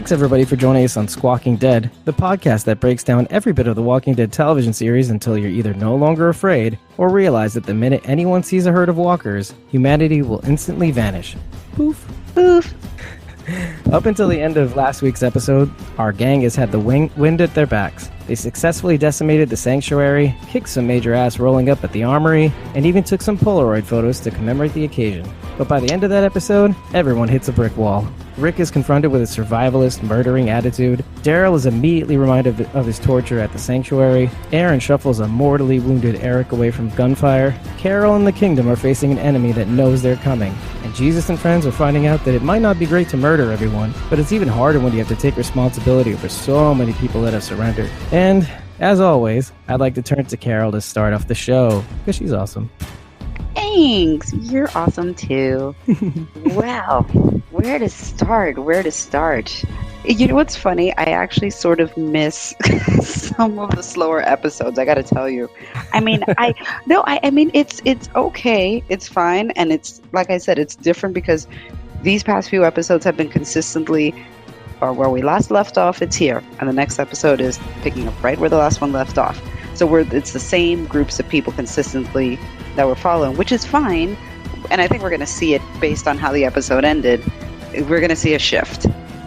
Thanks everybody for joining us on Squawking Dead, the podcast that breaks down every bit of the Walking Dead television series until you're either no longer afraid or realize that the minute anyone sees a herd of walkers, humanity will instantly vanish. Poof. Poof. Up until the end of last week's episode, our gang has had the wind at their backs. They successfully decimated the sanctuary, kicked some major ass rolling up at the armory, and even took some Polaroid photos to commemorate the occasion. But by the end of that episode, everyone hits a brick wall. Rick is confronted with a survivalist, murdering attitude. Daryl is immediately reminded of his torture at the sanctuary. Aaron shuffles a mortally wounded Eric away from gunfire. Carol and the Kingdom are facing an enemy that knows they're coming. And Jesus and friends are finding out that it might not be great to murder everyone, but it's even harder when you have to take responsibility for so many people that have surrendered. And, as always, I'd like to turn to Carol to start off the show, because she's awesome. Thanks. You're awesome too. Wow. Where to start? You know what's funny? I actually sort of miss some of the slower episodes, I gotta tell you. I mean, it's okay. It's fine. And it's, like I said, it's different because these past few episodes have been consistently, or where we last left off, it's here. And the next episode is picking up right where the last one left off. So it's the same groups of people consistently that we're following, which is fine. And I think we're going to see it based on how the episode ended. We're going to see a shift,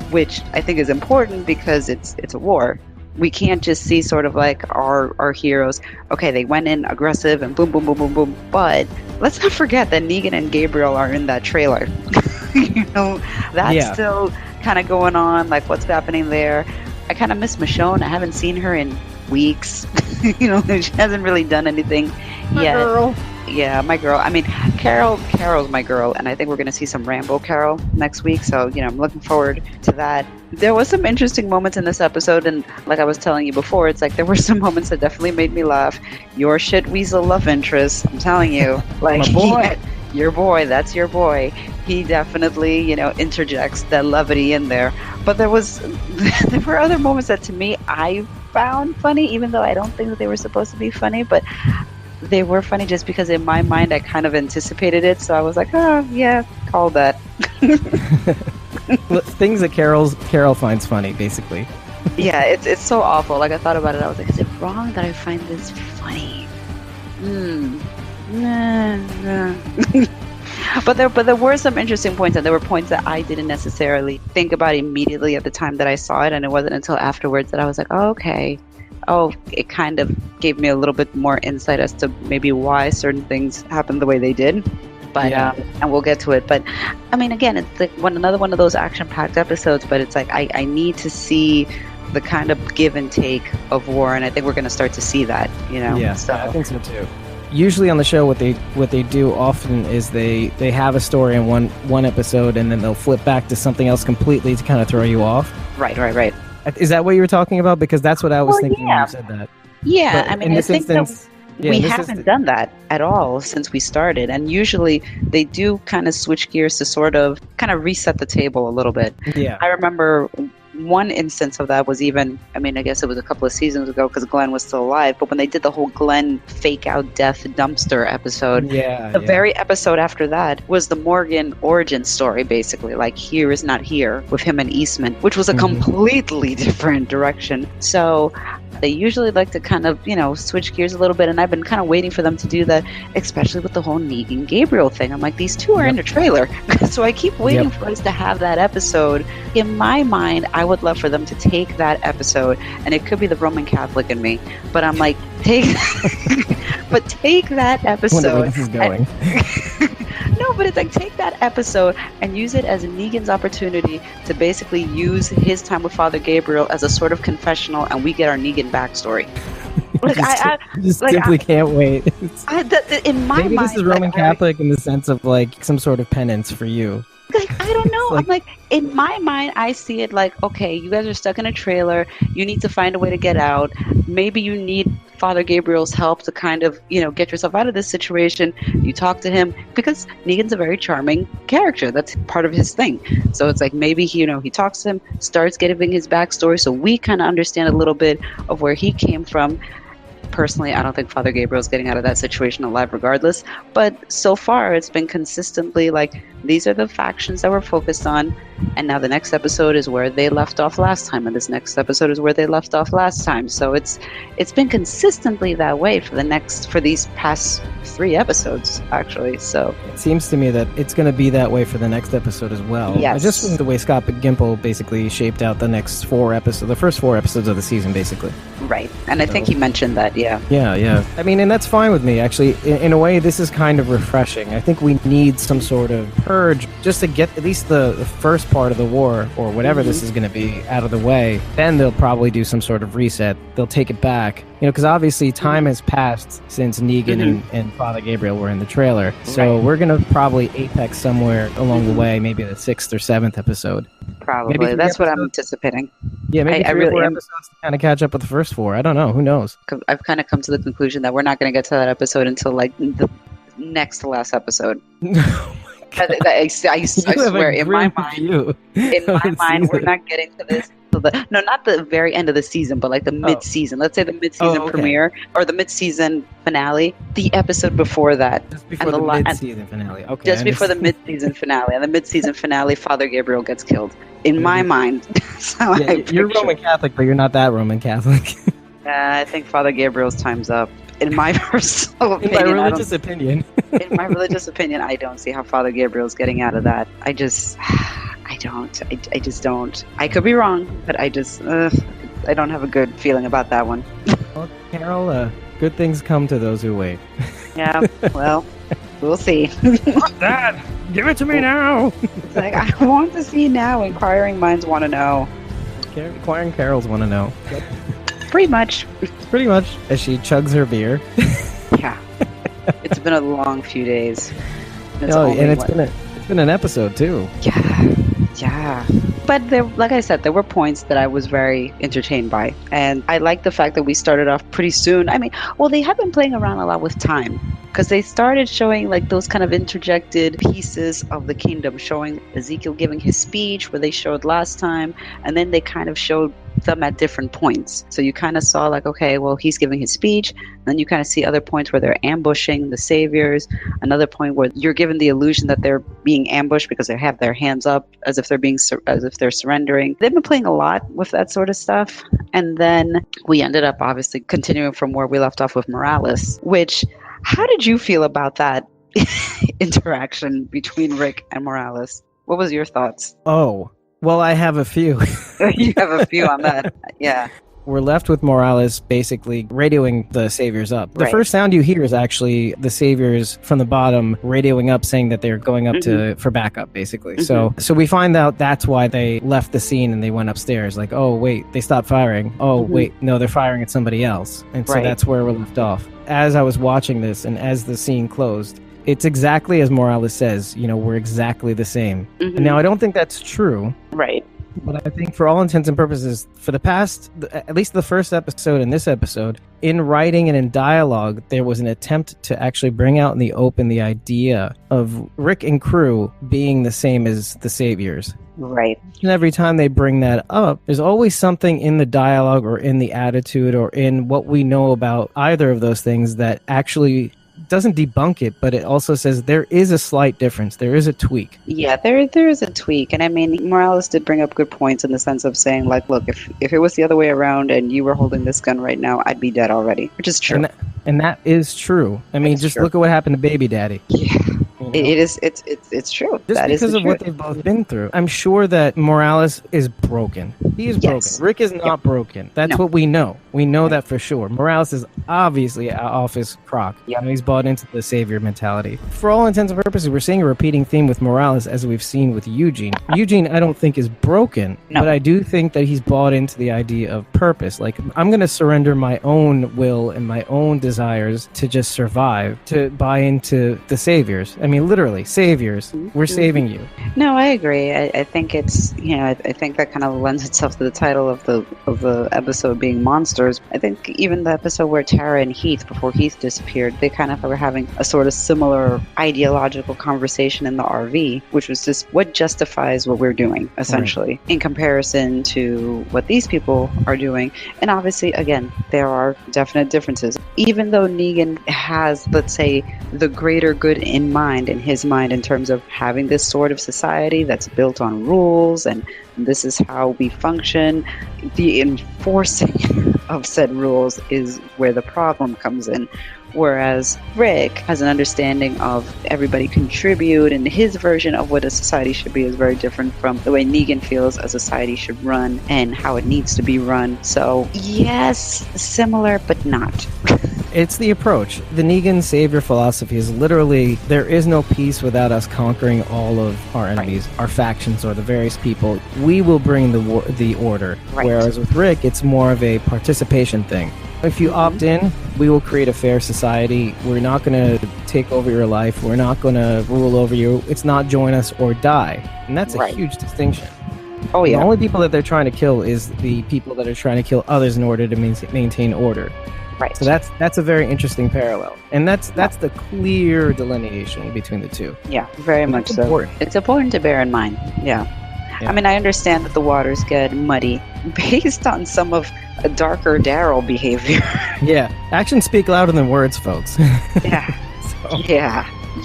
which I think is important because it's a war. We can't just see sort of like our heroes. Okay, they went in aggressive and boom, boom, boom, boom, boom. But let's not forget that Negan and Gabriel are in that trailer. That's still kind of going on. Like, what's happening there? I kind of miss Michonne. I haven't seen her in weeks. She hasn't really done anything yet. Girl. Yeah, my girl. I mean, Carol's my girl, and I think we're going to see some Rambo Carol next week, so, I'm looking forward to that. There was some interesting moments in this episode, and like I was telling you before, it's like there were some moments that definitely made me laugh. Your shit weasel love interest, I'm telling you. Like, my boy. Your boy, that's your boy. He definitely, interjects that levity in there. But there were other moments that to me I found funny, even though I don't think that they were supposed to be funny, but they were funny just because in my mind I kind of anticipated it, so I was like, oh yeah, call that. Things that Carol finds funny, basically. Yeah, it's so awful. Like, I thought about it, I was like, is it wrong that I find this funny? But there were some interesting points, and there were points that I didn't necessarily think about immediately at the time that I saw it, and it wasn't until afterwards that I was like, oh, okay. Oh, it kind of gave me a little bit more insight as to maybe why certain things happened the way they did. But and we'll get to it. But I mean, again, it's like another one of those action-packed episodes. But it's like I need to see the kind of give and take of war, and I think we're going to start to see that. Yeah, so. I think so too. Usually on the show, what they do often is they have a story in one episode, and then they'll flip back to something else completely to kind of throw you off. Right. Is that what you were talking about? Because that's what I was thinking when you said that. Yeah, but I mean, I think we haven't done that at all since we started. And usually they do kind of switch gears to sort of kind of reset the table a little bit. Yeah. I remember one instance of that was even, I mean, I guess it was a couple of seasons ago because Glenn was still alive, but when they did the whole Glenn fake out death dumpster episode, the very episode after that was the Morgan origin story, basically, like Here Is Not Here with him and Eastman, which was a completely different direction. So they usually like to kind of, switch gears a little bit, and I've been kind of waiting for them to do that, especially with the whole Negan Gabriel thing. I'm like, these two are in the trailer, so I keep waiting for us to have that episode. In my mind, I would love for them to take that episode, and it could be the Roman Catholic in me, but I'm like, take that episode. I wonder where this is going. No, but it's like, take that episode and use it as Negan's opportunity to basically use his time with Father Gabriel as a sort of confessional, and we get our Negan backstory. Like, I simply can't wait. In my maybe mind, this is Roman Catholic in the sense of like some sort of penance for you. Like, I don't know. I'm like, in my mind, I see it like, okay, you guys are stuck in a trailer. You need to find a way to get out. Maybe you need Father Gabriel's help to kind of, get yourself out of this situation. You talk to him because Negan's a very charming character. That's part of his thing. So it's like maybe, he talks to him, starts giving his backstory so we kind of understand a little bit of where he came from. personally, I don't think Father Gabriel's getting out of that situation alive regardless. But so far, it's been consistently like, these are the factions that we're focused on, and now the next episode is where they left off last time, and this next episode is where they left off last time. So it's been consistently that way for these past 3 episodes, actually. So it seems to me that it's going to be that way for the next episode as well. Yes. Just from the way Scott Gimple basically shaped out the first 4 episodes of the season, basically. Right, and I think he mentioned that, yeah. Yeah. I mean, and that's fine with me, actually. In a way, this is kind of refreshing. I think we need some sort of purge just to get at least the first part of the war, or whatever this is going to be, out of the way. Then they'll probably do some sort of reset. They'll take it back. Because obviously time has passed since Negan and Father Gabriel were in the trailer. So we're going to probably apex somewhere along the way, maybe the 6th or 7th episode. Probably. That's what I'm anticipating. Yeah, maybe I 3 or really 4 am. episodes to kind of catch up with the first 4. I don't know. Who knows? I've kind of come to the conclusion that we're not going to get to that episode until like the next to last episode. I swear, in my mind, we're not getting to this. Not the very end of the season, but like the mid-season. Let's say the mid-season premiere or the mid-season finale. The episode before that, just before the mid-season finale. Okay, just before the mid-season finale, and the mid-season finale, Father Gabriel gets killed. In my mind, that's how you're Roman Catholic, but you're not that Roman Catholic. I think Father Gabriel's time's up. In my personal opinion, in my religious opinion, I don't see how Father Gabriel's getting out of that. I just don't. I could be wrong, but I don't have a good feeling about that one. Well, Carol, good things come to those who wait. Yeah, well, we'll see. Dad, give it to me now. It's like, I want to see now. Inquiring minds want to know. Inquiring Carols want to know. Pretty much. As she chugs her beer. Yeah. It's been a long few days. It's been an episode too. Yeah. But like I said, there were points that I was very entertained by. And I like the fact that we started off pretty soon. I mean, they have been playing around a lot with time. Because they started showing like those kind of interjected pieces of the kingdom, showing Ezekiel giving his speech where they showed last time. And then they kind of showed them at different points. So you kind of saw like, okay, well, he's giving his speech. And then you kind of see other points where they're ambushing the saviors. Another point where you're given the illusion that they're being ambushed because they have their hands up as if they're surrendering. They've been playing a lot with that sort of stuff. And then we ended up obviously continuing from where we left off with Morales, which, how did you feel about that interaction between Rick and Morales? What was your thoughts? Oh, well, I have a few. You have a few on that. Yeah. We're left with Morales basically radioing the saviors up. The first sound you hear is actually the saviors from the bottom radioing up, saying that they're going up for backup, basically. So we find out that's why they left the scene and they went upstairs. Like, oh, wait, they stopped firing. Oh, wait, no, they're firing at somebody else. And so that's where we're left off. As I was watching this and as the scene closed, it's exactly as Morales says, we're exactly the same. Now, I don't think that's true. Right. But I think for all intents and purposes, for the past, at least the first episode and this episode, in writing and in dialogue, there was an attempt to actually bring out in the open the idea of Rick and crew being the same as the saviors. Right. And every time they bring that up, there's always something in the dialogue or in the attitude or in what we know about either of those things that actually doesn't debunk it, but it also says there is a slight difference. There is a tweak. Yeah, there is a tweak. And I mean, Morales did bring up good points in the sense of saying, like, look, if it was the other way around and you were holding this gun right now, I'd be dead already, which is true. And that is true. I mean, just look at what happened to Baby Daddy. Yeah. It's true. Just because of what they've both been through. I'm sure that Morales is broken. He is broken. Rick is not broken. That's what we know. We know that for sure. Morales is obviously an office crock. Yeah. He's bought into the savior mentality. For all intents and purposes, we're seeing a repeating theme with Morales as we've seen with Eugene. Eugene, I don't think is broken, but I do think that he's bought into the idea of purpose. Like, I'm going to surrender my own will and my own desires to just survive, to buy into the saviors. I mean, literally, saviors. We're saving you. No, I agree. I think it's, I think that kind of lends itself to the title of the episode being Monsters. monsters. I think even the episode where Tara and Heath, before Heath disappeared, they kind of were having a sort of similar ideological conversation in the RV, which was just what justifies what we're doing, essentially, in comparison to what these people are doing. And obviously, again, there are definite differences. Even though Negan has, let's say, the greater good in mind, in his mind, in terms of having this sort of society that's built on rules and this is how we function, the enforcing of said rules is where the problem comes in. Whereas Rick has an understanding of everybody contribute, and his version of what a society should be is very different from the way Negan feels a society should run and how it needs to be run. So yes, similar, but not. It's the approach. The Negan savior philosophy is literally, there is no peace without us conquering all of our enemies, our factions, or the various people. We will bring the order. Right. Whereas with Rick, it's more of a participation thing. If you opt in, we will create a fair society. We're not going to take over your life. We're not going to rule over you. It's not join us or die. And that's a huge distinction. Oh, yeah. The only people that they're trying to kill is the people that are trying to kill others in order to maintain order. Right. So that's a very interesting parallel. And that's the clear delineation between the two. Yeah, very much so. Important. It's important to bear in mind. Yeah. I mean, I understand that the waters get muddy based on some of a darker Daryl behavior. Yeah. Actions speak louder than words, folks. Yeah.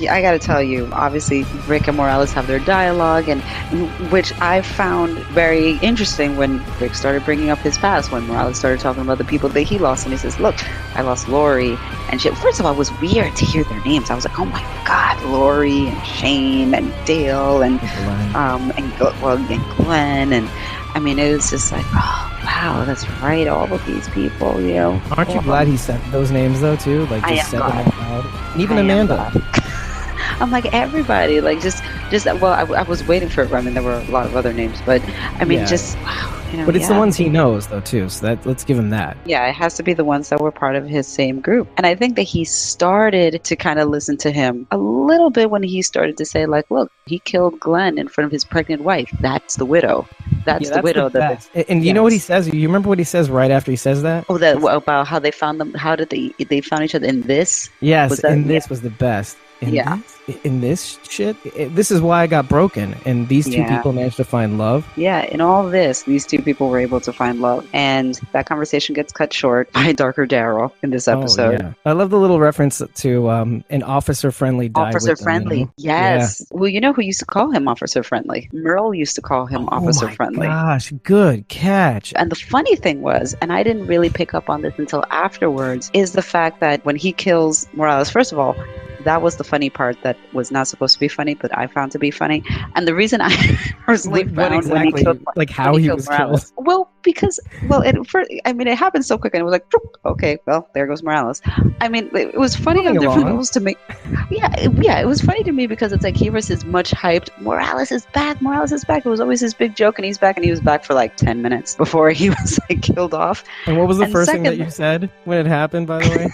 Yeah, I gotta tell you, obviously Rick and Morales have their dialogue, and which I found very interesting when Rick started bringing up his past, when Morales started talking about the people that he lost, and he says, look, I lost Lori and shit. First of all, it was weird to hear their names. I was like, oh my god, Lori and Shane and Dale and Glenn, and I mean, it was just like, oh wow, that's right, all of these people, you know. Aren't you glad he said those names though too? Like just said them out loud. And even Amanda. I'm like, everybody, like just well, I was waiting for it. I mean, there were a lot of other names, but I mean, just wow, you know. But it's the ones he knows though too, so that let's give him that. Yeah, it has to be the ones that were part of his same group. And I think that he started to kind of listen to him a little bit when he started to say, like, look, he killed Glenn in front of his pregnant wife. That's the widow. That's the widow. And you know what he says? You remember what he says right after he says that? Oh, that about how they found them. How did they found each other in this? Yes, this was the best. In this shit, this is why I got broken, and these two people managed to find love. Yeah, in all this, these two people were able to find love, and that conversation gets cut short by darker Daryl in this episode. Oh, yeah. I love the little reference to an officer friendly died. Officer friendly, you know? Yes. Yeah. Well, you know who used to call him officer friendly? Merle used to call him officer friendly. Gosh, good catch. And the funny thing was, and I didn't really pick up on this until afterwards, is the fact that when he kills Morales, first of all, that was the funny part that was not supposed to be funny, but I found to be funny. And the reason I personally found when he killed, like how he was Morales, killed. Well, because it happened so quick, and it was like, okay, well, there goes Morales. I mean, it was funny on different levels to me. Yeah, it was funny to me because it's like he was this much hyped. Morales is back. It was always his big joke, and he's back, and he was back for like 10 minutes before he was like killed off. And what was the first thing that you said when it happened, by the way?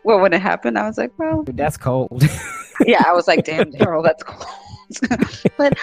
Well, when it happened, I was like, well... That's cold. Yeah, I was like, damn, Daryl, that's cold. But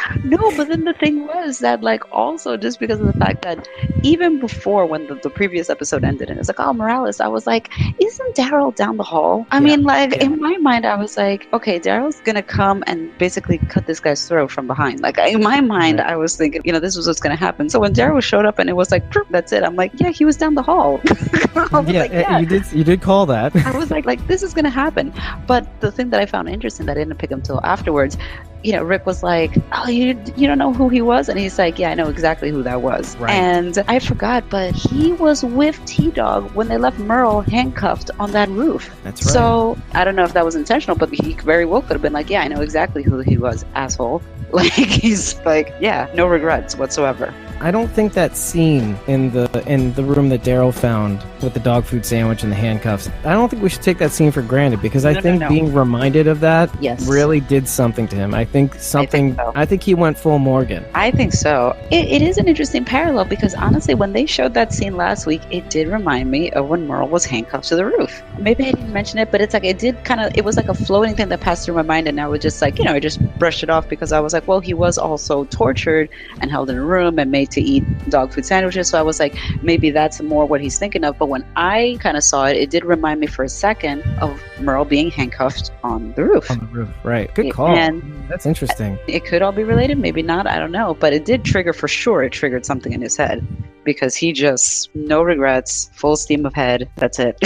then the thing was that, like, also just because of the fact that even before when the previous episode ended and it's like, oh, Morales, I was like, isn't Daryl down the hall? I mean, in my mind, I was like, okay, Daryl's gonna come and basically cut this guy's throat from behind. Like, in my mind, I was thinking, this was what's gonna happen. So when Daryl showed up and it was like, that's it, I'm like, yeah, he was down the hall. You did call that. I was like, this is gonna happen. But the thing that I found interesting that I didn't pick him till afterwards, Rick was like, oh, you don't know who he was? And he's like, yeah, I know exactly who that was. Right. And I forgot, but he was with T-Dog when they left Merle handcuffed on that roof. That's right. So I don't know if that was intentional, but he very well could have been like, yeah, I know exactly who he was, asshole. Like, he's like, yeah, no regrets whatsoever. I don't think that scene in the room that Daryl found with the dog food sandwich and the handcuffs, I don't think we should take that scene for granted, because I think being reminded of that really did something to him. I think he went full Morgan. I think so. It is an interesting parallel, because honestly, when they showed that scene last week, it did remind me of when Merle was handcuffed to the roof. Maybe I didn't mention it, but it's like, it was like a floating thing that passed through my mind, and I was just like, I just brushed it off because I was like, well, he was also tortured and held in a room and made to eat dog food sandwiches. So I was like, maybe that's more what he's thinking of. But when I kind of saw it, it did remind me for a second of Merle being handcuffed on the roof. On the roof, right. Good call. And that's interesting. It could all be related, maybe not, I don't know. But it did trigger, for sure, it triggered something in his head. Because he just, no regrets, full steam ahead, that's it.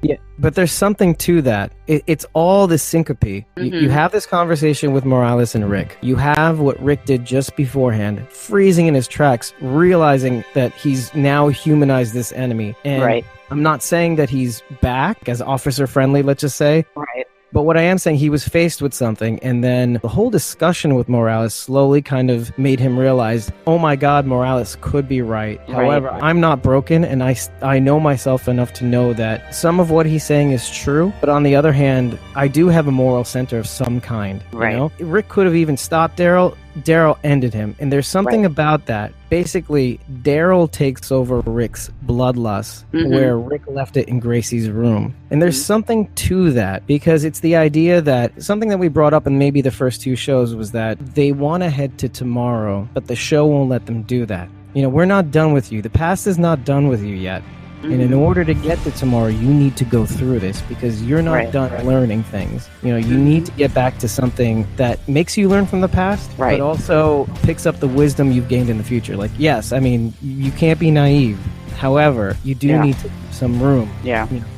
Yeah, but there's something to that. It's all the syncope. You have this conversation with Morales and Rick. You have what Rick did just beforehand, freezing in his tracks, realizing that he's now humanized this enemy. And right. I'm not saying that he's back as officer friendly, let's just say. Right. But what I am saying, he was faced with something, and then the whole discussion with Morales slowly kind of made him realize, oh my God, Morales could be right. However, I'm not broken, and I know myself enough to know that some of what he's saying is true. But on the other hand, I do have a moral center of some kind. Right. You know? Rick could have even stopped Daryl. Daryl ended him, and there's something about that. Basically, Daryl takes over Rick's bloodlust where Rick left it in Gracie's room. And there's something to that, because it's the idea that something that we brought up in maybe the first two shows was that they want to head to tomorrow, but the show won't let them do that. You know, we're not done with you. The past is not done with you yet. And in order to get to tomorrow, you need to go through this, because you're not done learning things. You know, you need to get back to something that makes you learn from the past, but also picks up the wisdom you've gained in the future. Like, yes, I mean, you can't be naive. However, you do need to leave some room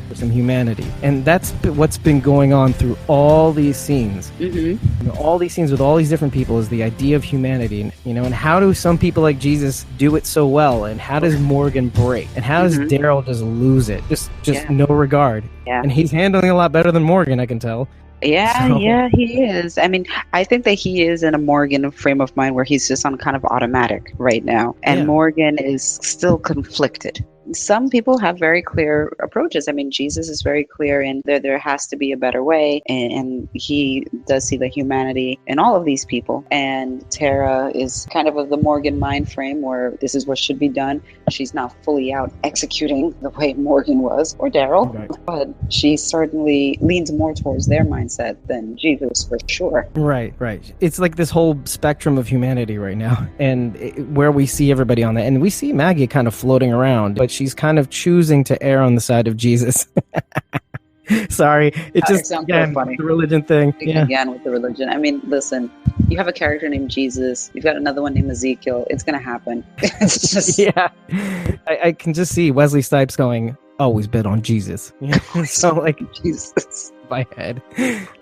for some humanity. And that's what's been going on through all these scenes. You know, all these scenes with all these different people is the idea of humanity. And, you know, and how do some people like Jesus do it so well? And how does Morgan break? And how does Daryl just lose it? Just no regard. And he's handling a lot better than Morgan, I can tell. Yeah, he is. I mean, I think that he is in a Morgan frame of mind where he's just on kind of automatic right now. And Morgan is still conflicted. Some people have very clear approaches. I mean, Jesus is very clear in there has to be a better way. And he does see the humanity in all of these people. And Tara is kind of the Morgan mind frame where this is what should be done. She's not fully out executing the way Morgan was, or Daryl, but she certainly leans more towards their mindset than Jesus, for sure. Right. It's like this whole spectrum of humanity right now, and where we see everybody on that. And we see Maggie kind of floating around, but she's kind of choosing to err on the side of Jesus. Sorry, it just sounds so funny. The religion thing. Again with the religion. I mean, listen, you have a character named Jesus. You've got another one named Ezekiel. It's gonna happen. It's just I can just see Wesley Snipes going, always bet on Jesus. So like Jesus. My head.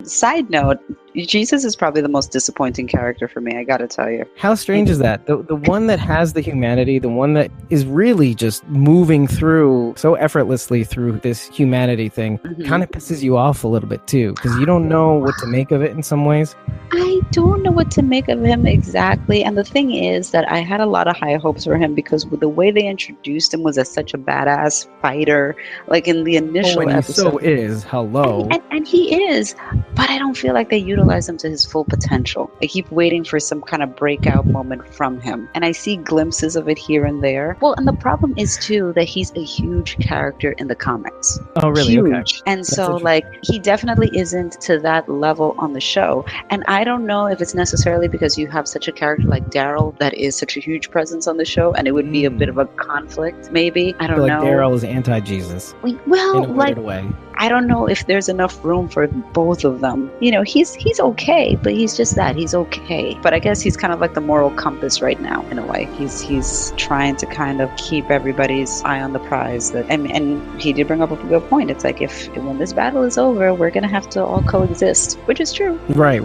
Side note, Jesus is probably the most disappointing character for me, I gotta tell you. How strange is that? The one that has the humanity, the one that is really just moving through so effortlessly through this humanity thing, kind of pisses you off a little bit too, because you don't know what to make of it in some ways. I don't know what to make of him exactly, and the thing is that I had a lot of high hopes for him because the way they introduced him was as such a badass fighter, like in the initial episode. So is, hello. And he is, but I don't feel like they utilize him to his full potential. I keep waiting for some kind of breakout moment from him, and I see glimpses of it here and there. Well, and the problem is too that he's a huge character in the comics. Oh, really? Huge. Okay. And so, like, he definitely isn't to that level on the show. And I don't know if it's necessarily because you have such a character like Daryl that is such a huge presence on the show, and it would be a bit of a conflict, maybe. I don't know. Like Daryl is anti-Jesus. Well, in a weird way. I don't know if there's enough room for both of them. You know, he's okay, but he's just that. He's okay. But I guess he's kind of like the moral compass right now, in a way. He's trying to kind of keep everybody's eye on the prize. And he did bring up a good point. It's like, when this battle is over, we're going to have to all coexist, which is true. Right.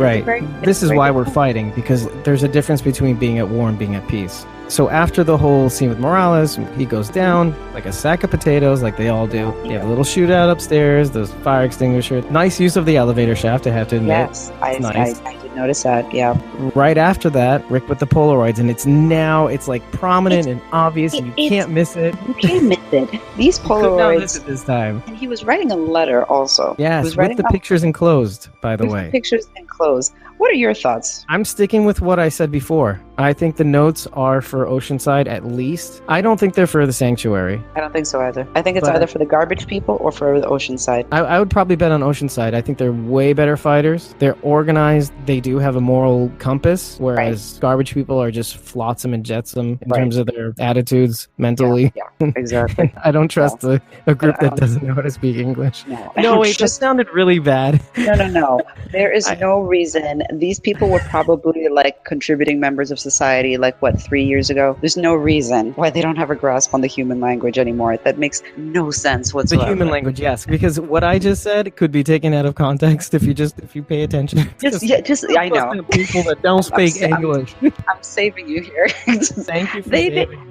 This is why we're fighting, because there's a difference between being at war and being at peace. So after the whole scene with Morales, he goes down like a sack of potatoes, like they all do. You have a little shootout upstairs, those fire extinguisher. Nice use of the elevator shaft, I have to admit. Yes, nice. I did notice that, yeah. Right after that, Rick with the Polaroids, and it's like prominent and obvious, and you can't miss it. You can't miss it. These Polaroids. Miss it this time. And he was writing a letter also. Yes, with the pictures enclosed, by the way. Pictures enclosed. close. What are your thoughts? I'm sticking with what I said before. I think the notes are for Oceanside at least. I don't think they're for the Sanctuary. I don't think so either. I think it's either for the garbage people or for the Oceanside. I would probably bet on Oceanside. I think they're way better fighters. They're organized. They do have a moral compass, whereas garbage people are just flotsam and jetsam in terms of their attitudes mentally. Yeah, exactly. I don't trust a group that doesn't know how to speak English. No, wait, that sounded really bad. No. There is no reason. These people were probably like contributing members of society, like 3 years ago. There's no reason why they don't have a grasp on the human language anymore. That makes no sense whatsoever. The human language, yes, because what I just said could be taken out of context if you pay attention. I know people that don't speak English. I'm saving you here. Thank you for saving.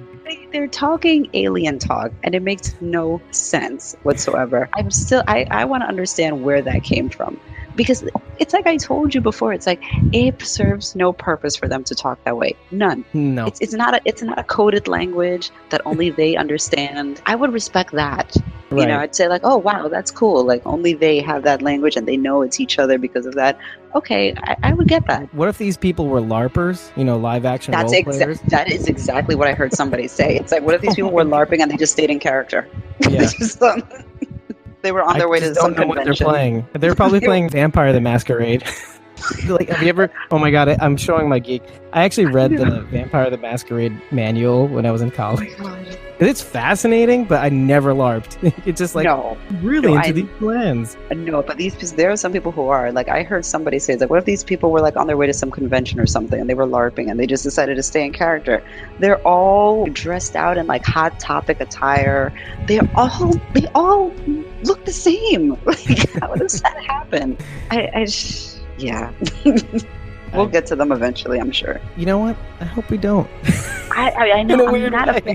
They're talking alien talk, and it makes no sense whatsoever. I want to understand where that came from. Because it's like I told you before, it's like it serves no purpose for them to talk that way. None. No. It's not a coded language that only they understand. I would respect that. Right. You know, I'd say like, oh wow, that's cool. Like only they have that language and they know it's each other because of that. Okay, I would get that. What if these people were LARPers? You know, live action role players? That is exactly what I heard somebody say. It's like, what if these people were LARPing and they just stayed in character? Yeah. They were on their way to some convention. What they're playing. They're probably playing Vampire the Masquerade. Like, have you ever? Oh my god! I'm showing my geek. I actually read the Vampire the Masquerade manual when I was in college. Oh my god. It's fascinating, but I never LARPed. It's just like really into these plans. No, but there are some people who are. Like I heard somebody say, like, what if these people were like on their way to some convention or something, and they were LARPing, and they just decided to stay in character. They're all dressed out in like Hot Topic attire. They all look the same. Like, how does that happen? Yeah. We'll get to them eventually, I'm sure. You know what? I hope we don't. I know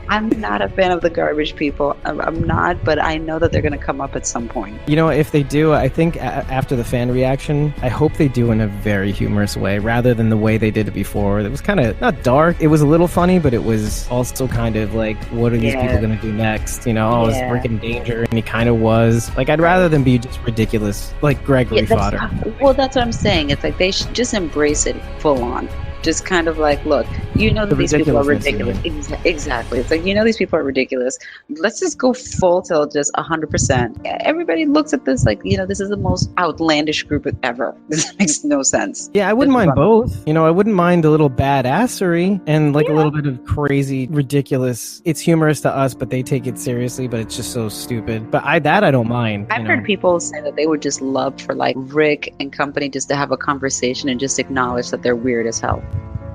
I'm not a fan of the garbage people. I'm not, but I know that they're going to come up at some point. You know, if they do, I think after the fan reaction, I hope they do in a very humorous way rather than the way they did it before. It was kind of not dark. It was a little funny, but it was also kind of like, what are these people going to do next? You know, is Rick in danger? And he kind of was. Like, I'd rather them be just ridiculous, like Gregory fodder. Well, that's what I'm saying. It's like they should just embrace it full on. Just kind of like, look, you know that these people are ridiculous. Exactly. It's like, you know these people are ridiculous. Let's just go full till just 100%. Everybody looks at this like, you know, this is the most outlandish group ever. This makes no sense. Yeah, I wouldn't mind both. You know, I wouldn't mind a little badassery and like a little bit of crazy, ridiculous. It's humorous to us, but they take it seriously, but it's just so stupid. But I don't mind. I've heard people say that they would just love for like Rick and company just to have a conversation and just acknowledge that they're weird as hell.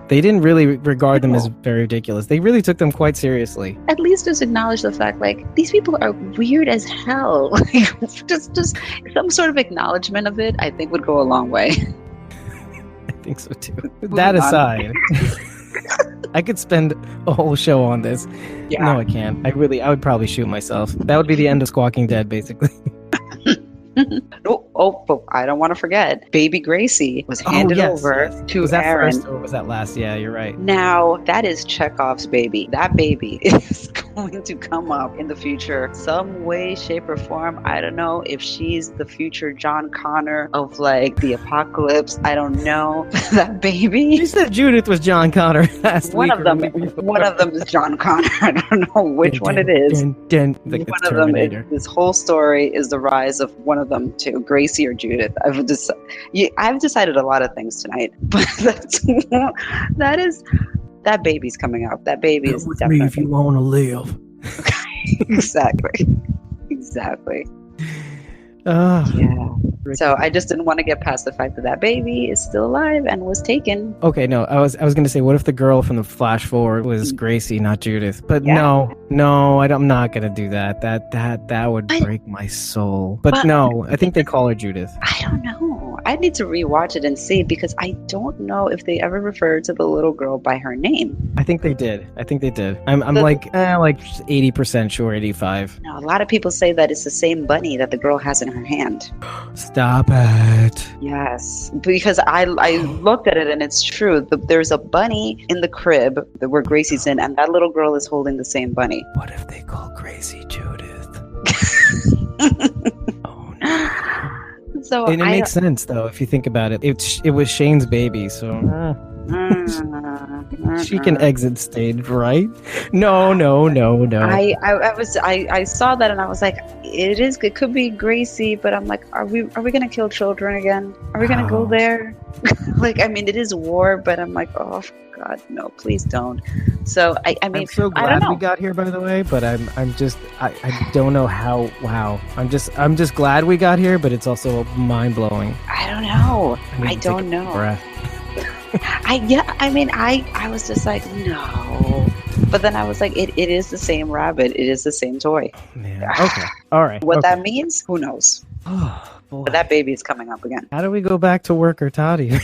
They didn't really regard them as very ridiculous. They really took them quite seriously. At least just acknowledge the fact, like, these people are weird as hell. Like, just some sort of acknowledgement of it, I think, would go a long way. I think so too. That aside, I could spend a whole show on this. Yeah. No, I can't. I would probably shoot myself. That would be the end of Squawking Dead, basically. Oh, I don't want to forget. Baby Gracie was handed over to was that Aaron. First or was that last? Yeah, you're right. Now, that is Chekhov's baby. That baby is going to come up in the future. Some way, shape, or form. I don't know if she's the future John Connor of like the apocalypse. I don't know. That baby. You said Judith was John Connor last week. One of them is John Connor. I don't know which one it is. One of them is, this whole story is the rise of one of them too, Gracie or Judith. I've decided a lot of things tonight, but that baby's coming out. That baby is definitely. Me if you want to live. Exactly. Yeah. So I just didn't want to get past the fact that baby is still alive and was taken. Okay, no, I was going to say, what if the girl from the flash forward was Gracie, not Judith? But no, I'm not going to do that. That would break my soul. But no, I think they call her Judith. I don't know. I need to rewatch it and see, because I don't know if they ever referred to the little girl by her name. I think they did. I'm like 80% sure, 85. No, a lot of people say that it's the same bunny that the girl has in her hand. Stop it. Yes, because I looked at it and it's true. There's a bunny in the crib where Gracie's in, and that little girl is holding the same bunny. What if they call Gracie Judith? Oh no. So And it makes sense, though, if you think about it. It was Shane's baby, so she can exit stage, right? No. I saw that and I was like, it could be Gracie, but I'm like, are we gonna kill children again? Are we gonna go there? Like, I mean, it is war, but I'm like, oh God, no, please don't. So I mean, I'm so glad we got here, by the way, but I don't know how. Wow, I'm just glad we got here, but it's also mind blowing. I don't know. I don't know. I was just like, no. But then I was like, it is the same rabbit. It is the same toy. Oh, man. Okay. All right. What that means, who knows? Oh, boy. But that baby is coming up again. How do we go back to work or Toddy?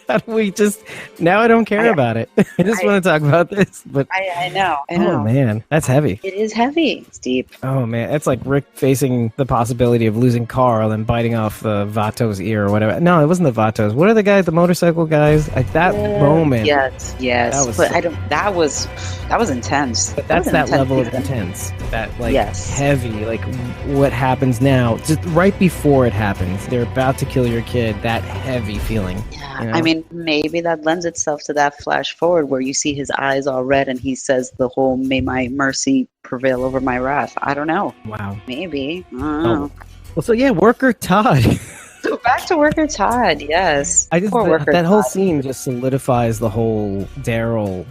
How do we just... Now I don't care about it. I just want to talk about this. But I know. Oh, man. That's heavy. It is heavy. It's deep. Oh, man. It's like Rick facing the possibility of losing Carl and biting off Vato's ear or whatever. No, it wasn't the Vatos. What are the guys, the motorcycle guys? Like that moment. Yes. That was intense. But that's that level of intense. That heavy, like what happens now, just right before it happens. They're about to kill your kid. That heavy feeling. Yeah. You know? I mean, maybe that lends itself to that flash forward where you see his eyes all red and he says the whole "May my mercy prevail over my wrath." I don't know. Wow. Maybe. I don't know. Well, so yeah, Worker Todd. So back to Worker Todd, yes. That whole scene just solidifies the whole Daryl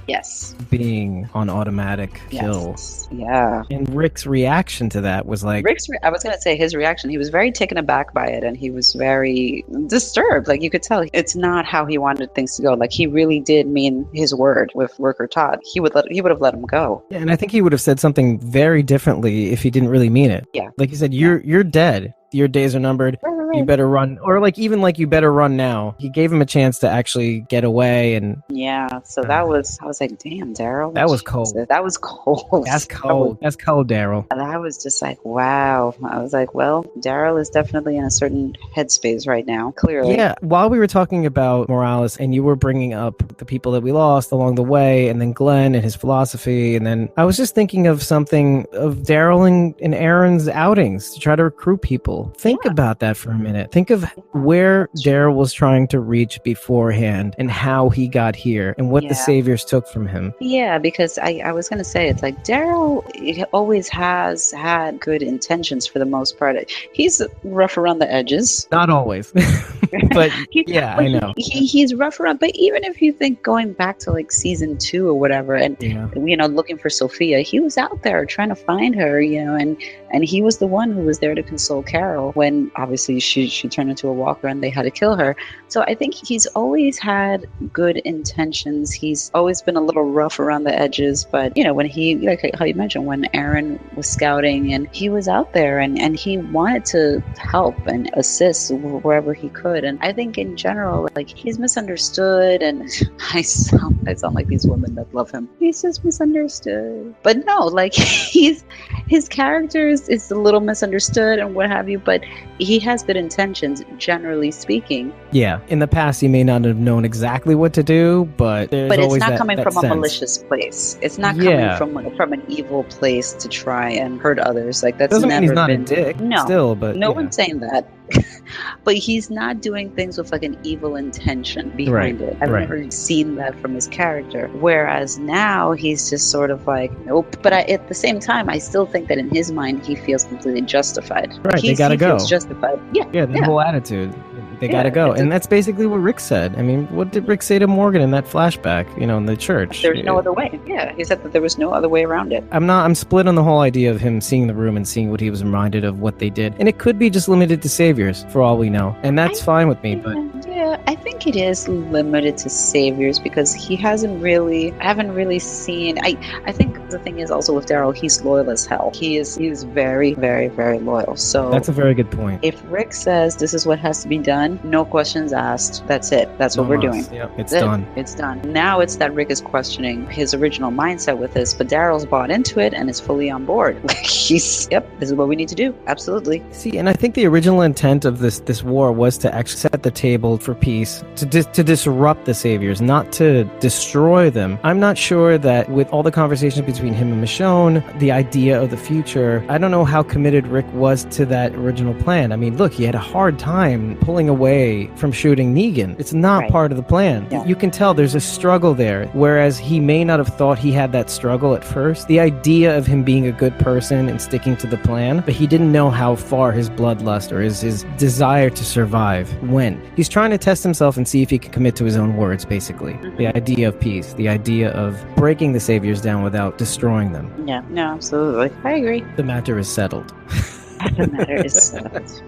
being on automatic kill. Yeah. And Rick's reaction to that was like... I was going to say his reaction, he was very taken aback by it and he was very disturbed. Like you could tell it's not how he wanted things to go. Like he really did mean his word with Worker Todd. He would have let him go. Yeah, and I think he would have said something very differently if he didn't really mean it. Yeah. Like he said, you're dead. Your days are numbered. You better run. Or you better run now. He gave him a chance to actually get away. And yeah, so I was like, damn, Daryl. That was cold. That was cold. That's cold. That's cold, Daryl. And I was just like, wow. I was like, well, Daryl is definitely in a certain headspace right now, clearly. Yeah, while we were talking about Morales and you were bringing up the people that we lost along the way and then Glenn and his philosophy, and then I was just thinking of something of Daryl and Aaron's outings to try to recruit people. Think about that for a minute. Think of where Daryl was trying to reach beforehand and how he got here and what the saviors took from him. Yeah, because I was going to say, it's like Daryl always has had good intentions for the most part. He's rough around the edges. Not always. But I know. He's rough around, but even if you think going back to like season 2 or whatever, and looking for Sophia, he was out there trying to find her, and he was the one who was there to console Carol when obviously she turned into a walker and they had to kill her. So I think he's always had good intentions. He's always been a little rough around the edges, but when he, like how you mentioned, when Aaron was scouting and he was out there and he wanted to help and assist wherever he could. And I think in general, like he's misunderstood, and I sound like these women that love him. He's just misunderstood. But no, like his character is a little misunderstood and what have you, but he has good intentions, generally speaking. Yeah, in the past he may not have known exactly what to do, but it's not coming from a malicious place. It's not coming from an evil place to try and hurt others. Like that's doesn't never mean he's not been. A dick. No, still, but no one's saying that. But he's not doing things with like an evil intention behind it. I've never seen that from his character. Whereas now he's just sort of like, nope. But at the same time, I still think that in his mind he feels completely justified. Right, they gotta go. Feels justified. Yeah, the whole attitude. They gotta go. And that's basically what Rick said. I mean, what did Rick say to Morgan in that flashback, in the church? There's no other way. Yeah, he said that there was no other way around it. I'm split on the whole idea of him seeing the room and seeing what he was reminded of what they did. And it could be just limited to saviors, for all we know. And that's fine with me, but... Yeah, I think it is limited to saviors because I haven't really seen... I think the thing is also with Daryl, he's loyal as hell. He is very, very, very loyal. So that's a very good point. If Rick says this is what has to be done, no questions asked. That's it. That's what we're doing. Yeah, it's done. It's done. Now it's that Rick is questioning his original mindset with this, but Daryl's bought into it and is fully on board. This is what we need to do. Absolutely. See, and I think the original intent of this war was to actually set the table for peace, to disrupt the Saviors, not to destroy them. I'm not sure that with all the conversations between him and Michonne, the idea of the future, I don't know how committed Rick was to that original plan. I mean, look, he had a hard time pulling away from shooting Negan. It's not part of the plan. Yeah. You can tell there's a struggle there, whereas he may not have thought he had that struggle at first. The idea of him being a good person and sticking to the plan, but he didn't know how far his bloodlust or his desire to survive went. He's trying to test himself and see if he can commit to his own words, basically. The idea of peace, the idea of breaking the Saviors down without destroying them. Yeah, no, absolutely. I agree. The matter is settled. The matter is settled.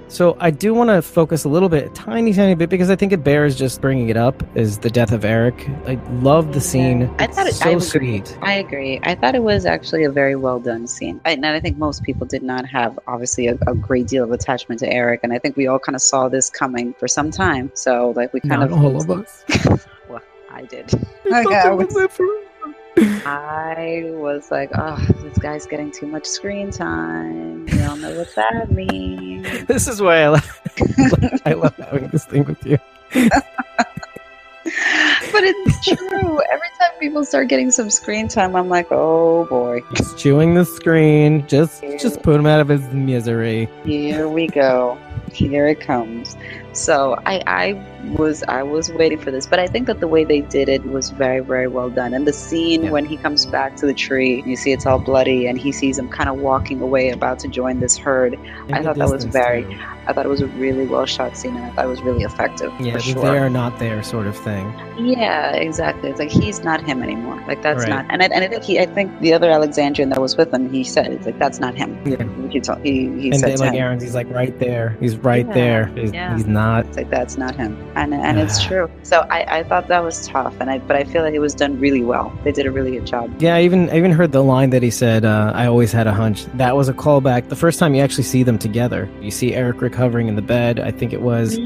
So I do want to focus a little bit, tiny bit, because I think it bears just bringing it up, is the death of Eric. I love the scene. I thought it's so sweet. I agree. I thought it was actually a very well done scene. And I think most people did not have, obviously, a great deal of attachment to Eric. And I think we all kind of saw this coming for some time. So, like, we kind Not all of us. Well, I did. I was like, oh, this guy's getting too much screen time. You don't know what that means. This is why I love having this thing with you. But it's true. Every time people start getting some screen time, I'm like, oh boy. He's chewing the screen. Just put him out of his misery. Here we go. Here it comes. So I was waiting for this, but I think that the way they did it was very, very well done. And the scene when he comes back to the tree, you see it's all bloody, and he sees him kind of walking away, about to join this herd. I thought that was I thought it was a really well shot scene, and I thought it was really effective. Yeah, for sure. They are not there sort of thing. Yeah, exactly. It's like he's not him anymore. Like that's not. And I think the other Alexandrian that was with him, he said it's like that's not him. Yeah. He and said then, like Aaron's, he's like right there. He's right there. He's not. It's like that's not him, and it's true. So I thought that was tough, but I feel like it was done really well. They did a really good job. Yeah, I even heard the line that he said, "I always had a hunch." That was a callback. The first time you actually see them together, you see Eric recovering in the bed. I think it was.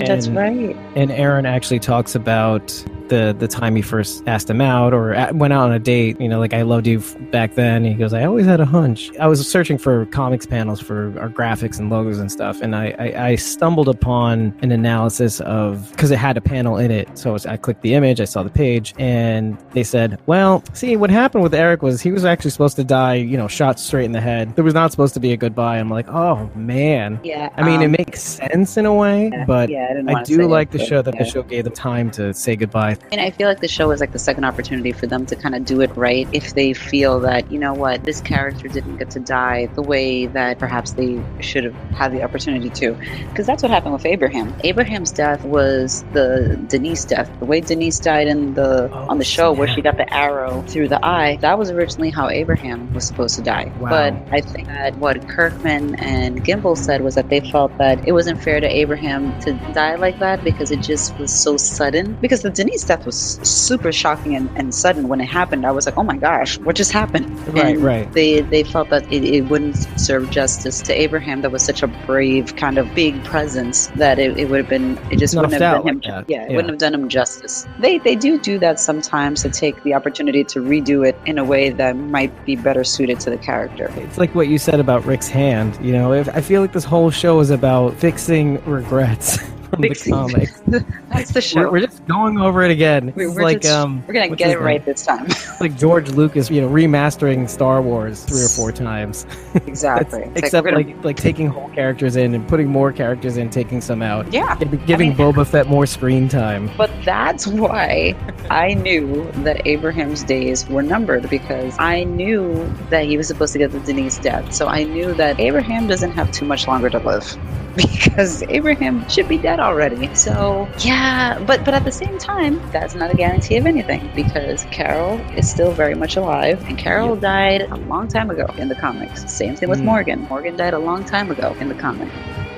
That's right. And Aaron actually talks about the time he first asked him out or went out on a date, you know, like I loved you back then. He goes, I always had a hunch. I was searching for comics panels for our graphics and logos and stuff, and I stumbled upon an analysis of, because it had a panel in it, so I clicked the image, I saw the page, and they said, well, see, what happened with Eric was he was actually supposed to die, you know, shot straight in the head. There was not supposed to be a goodbye. I'm like, oh man. Yeah. I mean, it makes sense in a way, but I do like the show that the show gave them time to say goodbye. And I feel like the show is like the second opportunity for them to kind of do it right if they feel that, you know what, this character didn't get to die the way that perhaps they should have had the opportunity to. Because that's what happened with Abraham. Abraham's death was the Denise death. The way Denise died on the show where she got the arrow through the eye, that was originally how Abraham was supposed to die. Wow. But I think that what Kirkman and Gimbel said was that they felt that it wasn't fair to Abraham to die like that because it just was so sudden. Because the Denise death was super shocking and sudden when it happened. I was like, oh my gosh, what just happened? Right. They felt that it wouldn't serve justice to Abraham. That was such a brave kind of big presence that it would have been, it just wouldn't have done him. Like it wouldn't have done him justice. They do that sometimes, to take the opportunity to redo it in a way that might be better suited to the character. It's like what you said about Rick's hand. You know, I feel like this whole show is about fixing regrets. From the comics. That's the show. We're just going over it again. We're gonna get it right this time. Like George Lucas, you know, remastering Star Wars 3 or 4 times. Exactly. Except like taking whole characters in and putting more characters in, taking some out. Yeah. Giving Boba Fett more screen time. But that's why I knew that Abraham's days were numbered, because I knew that he was supposed to get the Denise death. So I knew that Abraham doesn't have too much longer to live, because Abraham should be dead already. So yeah, but at the same time, that's not a guarantee of anything, because Carol is still very much alive, and Carol died a long time ago in the comics. Same thing with Morgan. Morgan died a long time ago in the comic,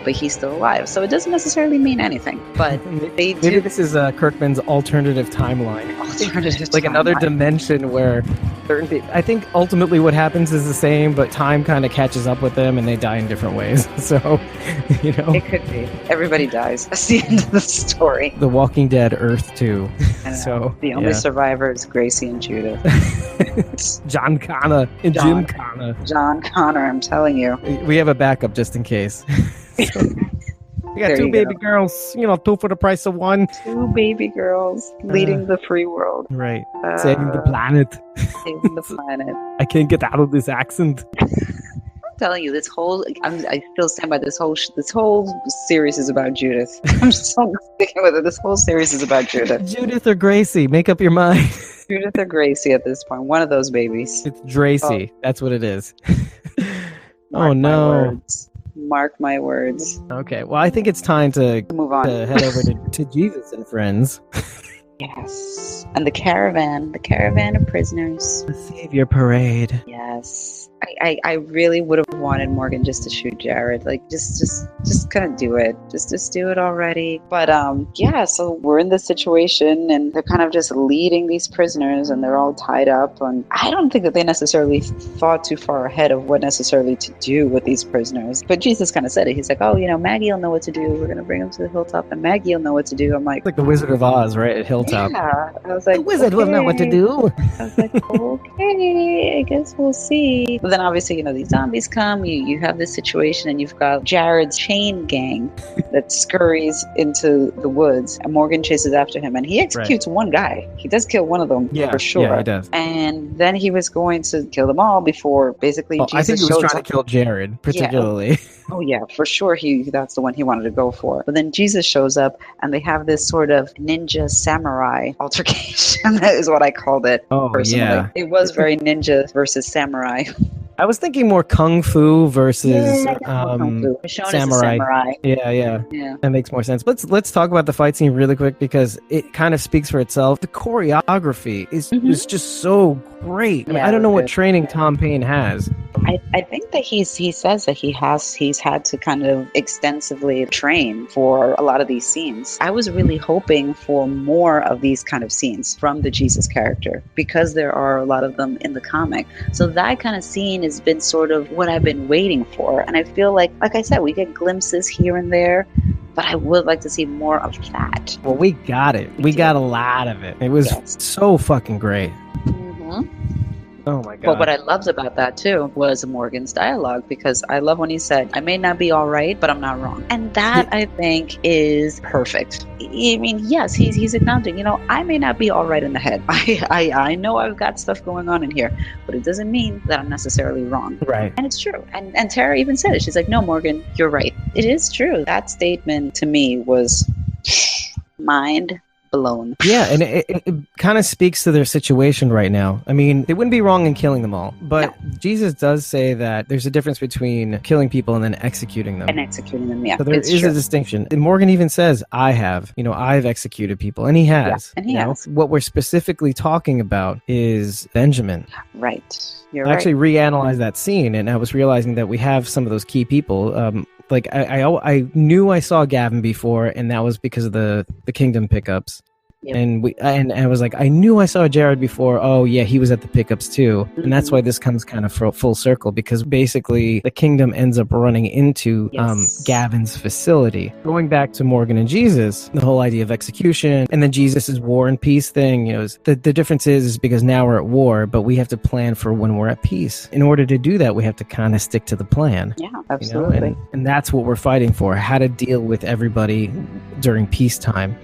but he's still alive. So it doesn't necessarily mean anything. But maybe this is Kirkman's alternative timeline. Like another dimension where certain people, I think ultimately what happens is the same, but time kind of catches up with them and they die in different ways. So, you know. It could be. Everybody dies. That's the end of the story. The Walking Dead Earth 2. So the only survivor is Gracie and Judith. John Connor and Jim Connor. John Connor, I'm telling you. We have a backup just in case. We got There two you baby go. girls, two for the price of one. 2 baby girls leading the free world. Right. Saving the planet. Saving the planet. I can't get out of this accent. I'm telling you, I still stand by this whole series is about Judith. I'm still sticking with it. This whole series is about Judith. Judith or Gracie, make up your mind. Judith or Gracie at this point. One of those babies. It's Dracy. That's what it is. Mark Oh, my no. words. Mark my words. Okay, well, I think it's time to Move on. head over to Jesus and friends. Yes. And the caravan of prisoners. The Savior Parade. Yes. I really would have wanted Morgan just to shoot Jared. Like just kind of do it. Just do it already. But yeah, so we're in this situation and they're kind of just leading these prisoners and they're all tied up, and I don't think that they necessarily thought too far ahead of what necessarily to do with these prisoners. But Jesus kind of said it. He's like, oh, Maggie will know what to do. We're gonna bring them to the hilltop and Maggie will know what to do. I'm like, It's like the Wizard of Oz, right? At Hilltop. yeah. I was like, The wizard will know what to do. I was like, okay, I guess we'll see. But then obviously, these zombies come, you have this situation, and you've got Jared's chain gang that scurries into the woods, and Morgan chases after him, and he executes one guy. He does kill one of them, for sure. Yeah, he does. And then he was going to kill them all before basically Jesus I think he was shows trying up. to kill Jared, particularly. Oh yeah, for sure. That's the one he wanted to go for. But then Jesus shows up, and they have this sort of ninja samurai altercation. That is what I called it. Oh, personally. yeah. It was very ninja versus samurai. I was thinking more kung fu versus Kung fu. Shown as a samurai. samurai. Yeah. That makes more sense. Let's talk about the fight scene really quick because it kind of speaks for itself. The choreography is just so great. I mean, I don't know what training Tom Payne has. I think that he says that he's had to kind of extensively train for a lot of these scenes. I was really hoping for more of these kind of scenes from the Jesus character because there are a lot of them in the comic. So that kind of scene has been sort of what I've been waiting for. And I feel like I said, we get glimpses here and there, but I would like to see more of that. Well, we got it. We got a lot of it. It was so fucking great. Oh my god. But what I loved about that too was Morgan's dialogue, because I love when he said, I may not be all right, but I'm not wrong. And that I think is perfect. I mean, yes, he's acknowledging, I may not be all right in the head. I know I've got stuff going on in here, but it doesn't mean that I'm necessarily wrong. Right. And it's true. And Tara even said it. She's like, no, Morgan, you're right. It is true. That statement to me was mind blown. Yeah, and it kind of speaks to their situation right now. I mean, they wouldn't be wrong in killing them all, but Jesus does say that there's a difference between killing people and then executing them. And executing them, yeah. So there is a distinction. And Morgan even says, I've executed people, and he has. Yeah, and he has. What we're specifically talking about is Benjamin. Right. You're I actually reanalyzed that scene, and I was realizing that we have some of those key people. I knew I saw Gavin before, and that was because of the Kingdom pickups. Yep. And I was like, I knew I saw Jared before. Oh yeah, he was at the pickups too, and that's why this comes kind of full circle, because basically the Kingdom ends up running into Gavin's facility. Going back to Morgan and Jesus, the whole idea of execution, and then Jesus's war and peace thing. The difference is because now we're at war, but we have to plan for when we're at peace. In order to do that, we have to kind of stick to the plan. Yeah, absolutely. And that's what we're fighting for: how to deal with everybody during peacetime.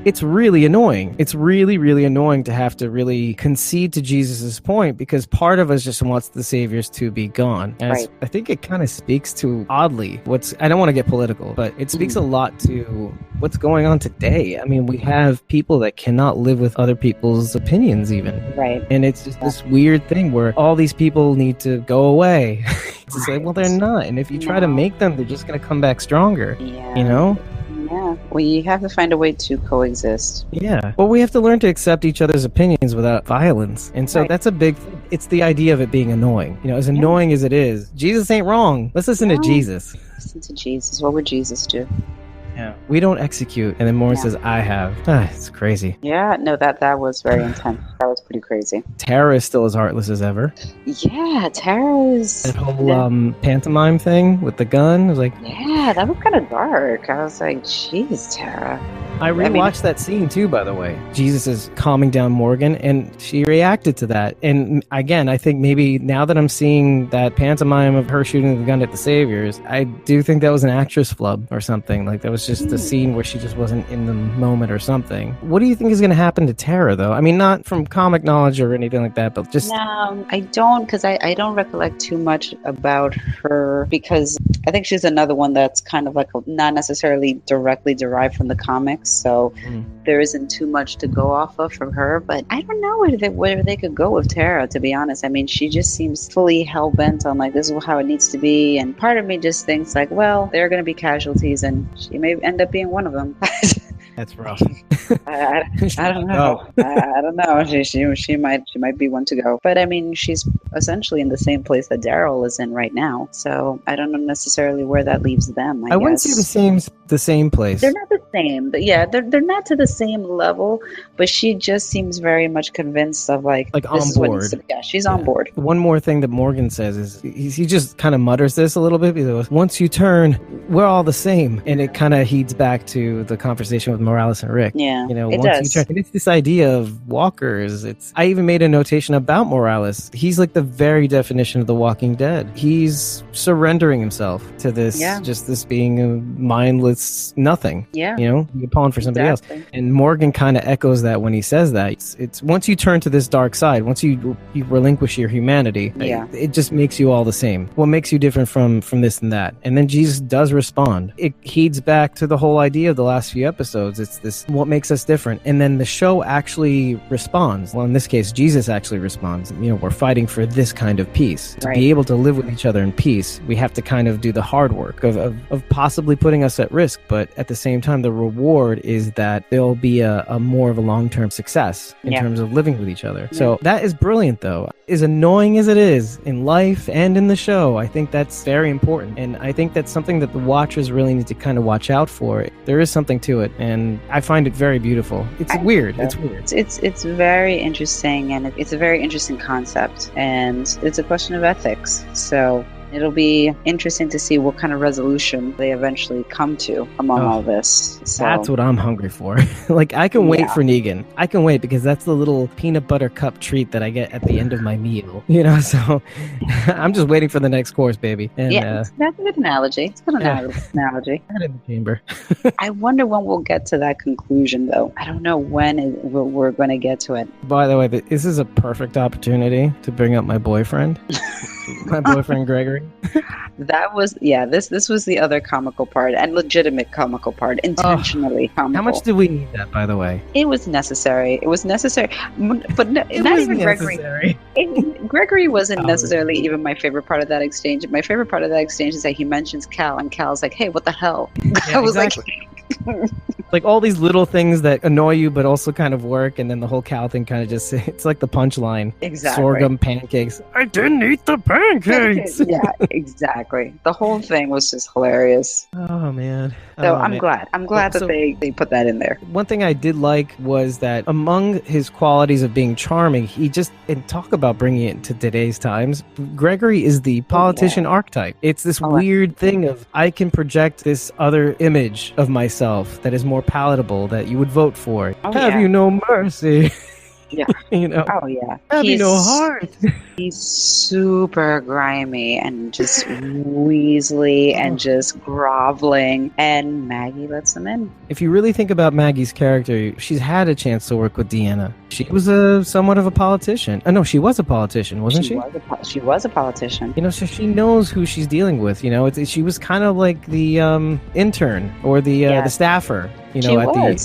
It's really annoying. It's really, really annoying to have to really concede to Jesus's point, because part of us just wants the saviors to be gone. And I think it kind of speaks to, oddly, I don't want to get political, but it speaks a lot to what's going on today. I mean, we have people that cannot live with other people's opinions even. Right. And it's just this weird thing where all these people need to go away. It's just like, well, they're not. And if you try to make them, they're just going to come back stronger. Yeah. Yeah. Well, you have to find a way to coexist. Yeah. Well, we have to learn to accept each other's opinions without violence. And so that's a big thing. It's the idea of it being annoying. As annoying as it is, Jesus ain't wrong. Let's listen to Jesus. Listen to Jesus. What would Jesus do? Yeah. We don't execute. And then Morgan says, I have. It's crazy. Yeah. No, that was very intense. That was pretty crazy. Tara is still as heartless as ever. Yeah. Tara's... That whole pantomime thing with the gun was like... Yeah, that was kind of dark. I was like, jeez, Tara. I rewatched that scene too, by the way. Jesus is calming down Morgan, and she reacted to that. And again, I think maybe now that I'm seeing that pantomime of her shooting the gun at the Saviors, I do think that was an actress flub or something. Like, that was just a scene where she just wasn't in the moment or something. What do you think is going to happen to Tara, though? I mean, not from comic knowledge or anything like that, but just... No, I don't, because I don't recollect too much about her, because I think she's another one that's kind of like not necessarily directly derived from the comics, so there isn't too much to go off of from her. But I don't know where they could go with Tara, to be honest. I mean, she just seems fully hell-bent on, like, this is how it needs to be, and part of me just thinks, like, well, there are going to be casualties, and she may end up being one of them. That's rough. I don't know. I don't know. She might be one to go. But I mean, she's essentially in the same place that Daryl is in right now. So I don't know necessarily where that leaves them. I wouldn't say the same place. They're not the same, but yeah, they're not to the same level. But she just seems very much convinced of like on board. She's on board. One more thing that Morgan says is he just kind of mutters this a little bit. He goes, "Once you turn, we're all the same," and it kind of heeds back to the conversation with Morales and Rick. Yeah, you know, it once does. you turn, it's this idea of walkers. I even made a notation about Morales. He's like the very definition of the Walking Dead. He's surrendering himself to this, just this being a mindless nothing. Yeah, you know, a pawn for somebody else. And Morgan kind of echoes that when he says that. It's once you turn to this dark side, once you relinquish your humanity, it just makes you all the same. What makes you different from this and that? And then Jesus does respond. It heeds back to the whole idea of the last few episodes. It's this, what makes us different? And then the show actually responds. Well, in this case, Jesus actually responds. You know, we're fighting for this kind of peace. To be able to live with each other in peace, we have to kind of do the hard work of possibly putting us at risk, but at the same time, the reward is that there'll be a more of a long-term success in terms of living with each other. So that is brilliant, though. As annoying as it is in life and in the show, I think that's very important. And I think that's something that the watchers really need to kind of watch out for. There is something to it, and I find it very beautiful. It's weird. It's weird. It's very interesting, and it's a very interesting concept, and it's a question of ethics. So it'll be interesting to see what kind of resolution they eventually come to among all this. So that's what I'm hungry for. Like, I can wait for Negan. I can wait because that's the little peanut butter cup treat that I get at the end of my meal. You know, so I'm just waiting for the next course, baby. And, that's a good analogy. It's a good analogy. Head in the chamber. I wonder when we'll get to that conclusion, though. I don't know when we're going to get to it. By the way, this is a perfect opportunity to bring up my boyfriend. My boyfriend Gregory. That was this was the other comical part, and legitimate comical part, intentionally comical. How much did we need that, by the way? It was necessary, but not even Gregory. Gregory wasn't necessarily even my favorite part of that exchange. My favorite part of that exchange is that he mentions Cal, and Cal's like, "Hey, what the hell?" I was like all these little things that annoy you but also kind of work, and then the whole Cal thing kind of just, it's like the punchline. Exactly. Sorghum pancakes. I didn't eat the pancakes. Yeah, exactly. The whole thing was just hilarious. Oh man. So I'm glad that they put that in there. One thing I did like was that among his qualities of being charming, and talk about bringing it to today's times, Gregory is the politician archetype. It's this weird thing of, I can project this other image of myself that is more palatable, that you would vote for. Have you no mercy? Yeah. You know? Oh, yeah. Have you no heart? He's super grimy and just weaselly and just groveling, and Maggie lets him in. If you really think about Maggie's character, she's had a chance to work with Deanna. She was somewhat of a politician. No, she was a politician, wasn't she? She was a politician. You know, so she knows who she's dealing with. You know, she was kind of like the intern or the staffer. You know,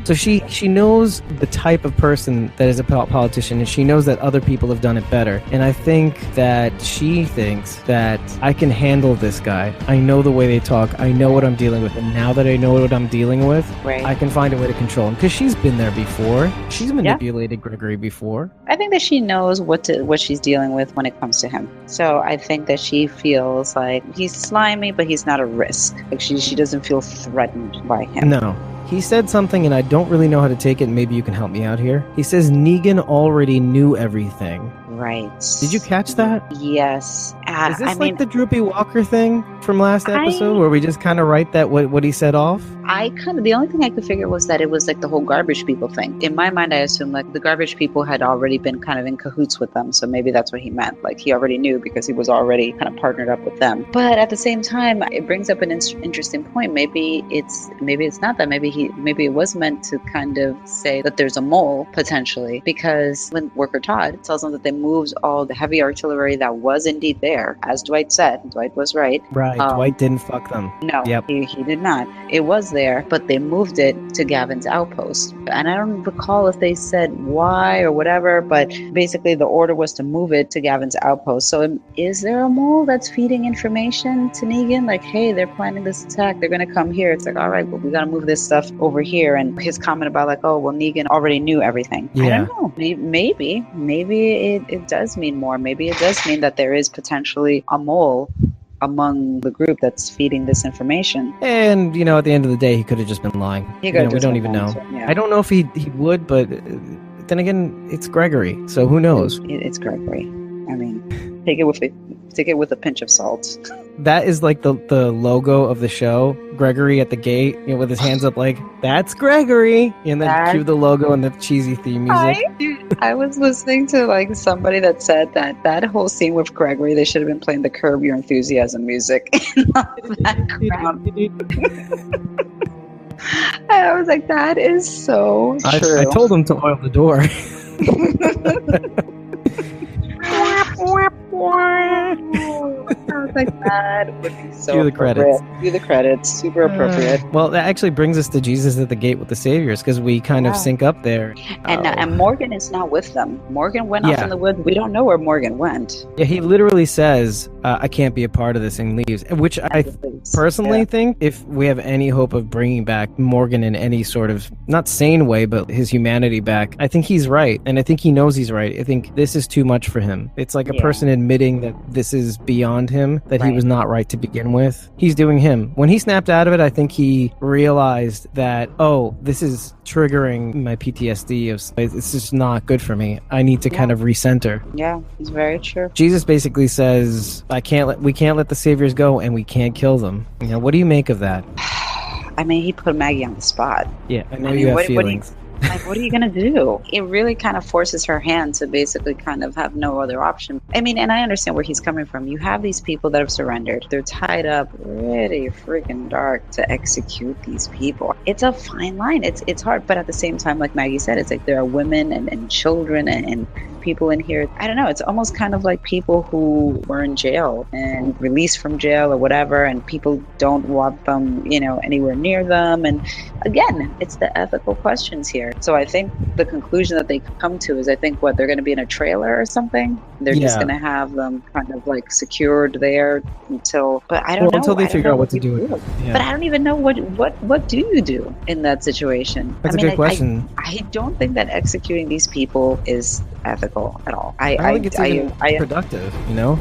So she knows the type of person that is a politician, and she knows that other people have done it better. And I think that she thinks that I can handle this guy. I know the way they talk. I know what I'm dealing with. And now that I know what I'm dealing with, I can find a way to control him. Because she's been there before. She's manipulated Gregory before. I think that she knows what she's dealing with when it comes to him. So I think that she feels like he's slimy, but he's not a risk. Like she doesn't feel threatened by him. No. He said something, and I don't really know how to take it, and maybe you can help me out here. He says Negan already knew everything. Right. Did you catch that? Yes. Is this like the Droopy Walker thing from last episode, where we just kind of write that what he said off? The only thing I could figure was that it was like the whole garbage people thing. In my mind, I assumed like the garbage people had already been kind of in cahoots with them. So maybe that's what he meant. Like he already knew because he was already kind of partnered up with them. But at the same time, it brings up an interesting point. Maybe it's not that. Maybe it was meant to kind of say that there's a mole potentially, because when Worker Todd tells them that they moved all the heavy artillery that was indeed there, as Dwight said, Dwight was right. Right. Dwight didn't fuck them. No, he did not. It was there, but they moved it to Gavin's outpost. And I don't recall if they said why or whatever, but basically the order was to move it to Gavin's outpost. So is there a mole that's feeding information to Negan? Like, hey, they're planning this attack. They're going to come here. It's like, all right, well, we got to move this stuff over here. And his comment about like, oh, well, Negan already knew everything. Yeah. I don't know. Maybe it does mean more. Maybe it does mean that there is potentially a mole among the group that's feeding this information. And, at the end of the day, he could have just been lying. We don't even know. I don't know if he would, but then again, it's Gregory, so who knows? It's Gregory. I mean, take it with a pinch of salt. That is like the logo of the show. Gregory at the gate, with his hands up like, that's Gregory! And then cue the logo and the cheesy theme music. I was listening to like somebody that said that whole scene with Gregory, they should have been playing the Curb Your Enthusiasm music in the background. And I was like, that is so true. I told him to oil the door. I was like, that would be so Cue the credits. Cue the credits. Super appropriate. Well, that actually brings us to Jesus at the gate with the Saviors, because we kind of sync up there. And Morgan is not with them. Morgan went off in the woods. We don't know where Morgan went. Yeah, he literally says, I can't be a part of this, and leaves. Which I personally think, if we have any hope of bringing back Morgan in any sort of, not sane way, but his humanity back, I think he's right. And I think he knows he's right. I think this is too much for him. It's like a person admitting that this is beyond him, that he was not right to begin with. He's doing him. When he snapped out of it, I think he realized that, this is triggering my PTSD. It's just not good for me. I need to kind of recenter. Yeah, it's very true. Jesus basically says, we can't let the Saviors go, and we can't kill them. What do you make of that? I mean, he put Maggie on the spot. Yeah, I know you have feelings. What are you going to do? It really kind of forces her hand to basically kind of have no other option. I mean, and I understand where he's coming from. You have these people that have surrendered. They're tied up pretty freaking dark to execute these people. It's a fine line. It's hard. But at the same time, like Maggie said, it's like there are women and children and people in here. I don't know. It's almost kind of like people who were in jail and released from jail or whatever, and people don't want them, anywhere near them. And again, it's the ethical questions here. So I think the conclusion that they come to is, I think they're going to be in a trailer or something. They're just going to have them kind of like secured there until they figure out what to do with it. Yeah. But I don't even know what do you do in that situation? That's a good question. I don't think that executing these people is ethical at all. I don't think it's even productive, No,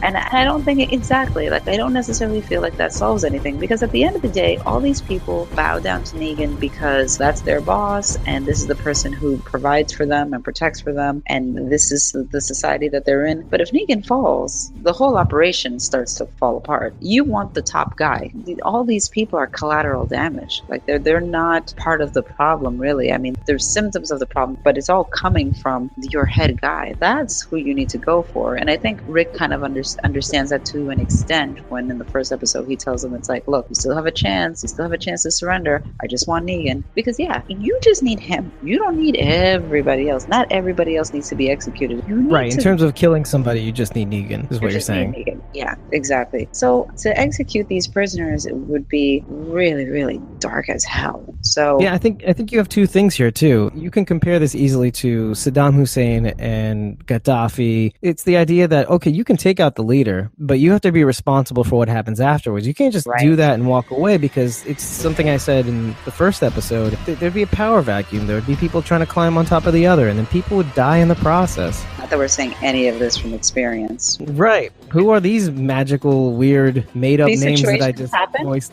and I don't think exactly. Like, I don't necessarily feel like that solves anything, because at the end of the day, all these people bow down to Negan because that's their boss, and this is the person who provides for them and protects for them, and this is the society that they're in. But if Negan falls, the whole operation starts to fall apart. You want the top guy. All these people are collateral damage. Like, they're not part of the problem, really. I mean, there's symptoms of the problem, but it's all coming from your head guy. That's who you need to go for. And I think Rick kind of understands that to an extent, when in the first episode he tells him, it's like, look, you still have a chance to surrender. I just want Negan. Because you just need him. You don't need everybody else. Not everybody else needs to be executed. In terms of killing somebody, you just need Negan, is what you're saying. Yeah, exactly. So to execute these prisoners, it would be really, really dark as hell. So yeah, I think you have two things here too. You can compare this easily to Saddam Hussein and Gaddafi. It's the idea that, okay, you can take out the leader, but you have to be responsible for what happens afterwards. You can't just do that and walk away, because it's something I said in the first episode. There'd be a power vacuum. There would be people trying to climb on top of the other, and then people would die in the process. Not that we're saying any of this from experience. Right. Who are these magical, weird, made-up names that I just voiced?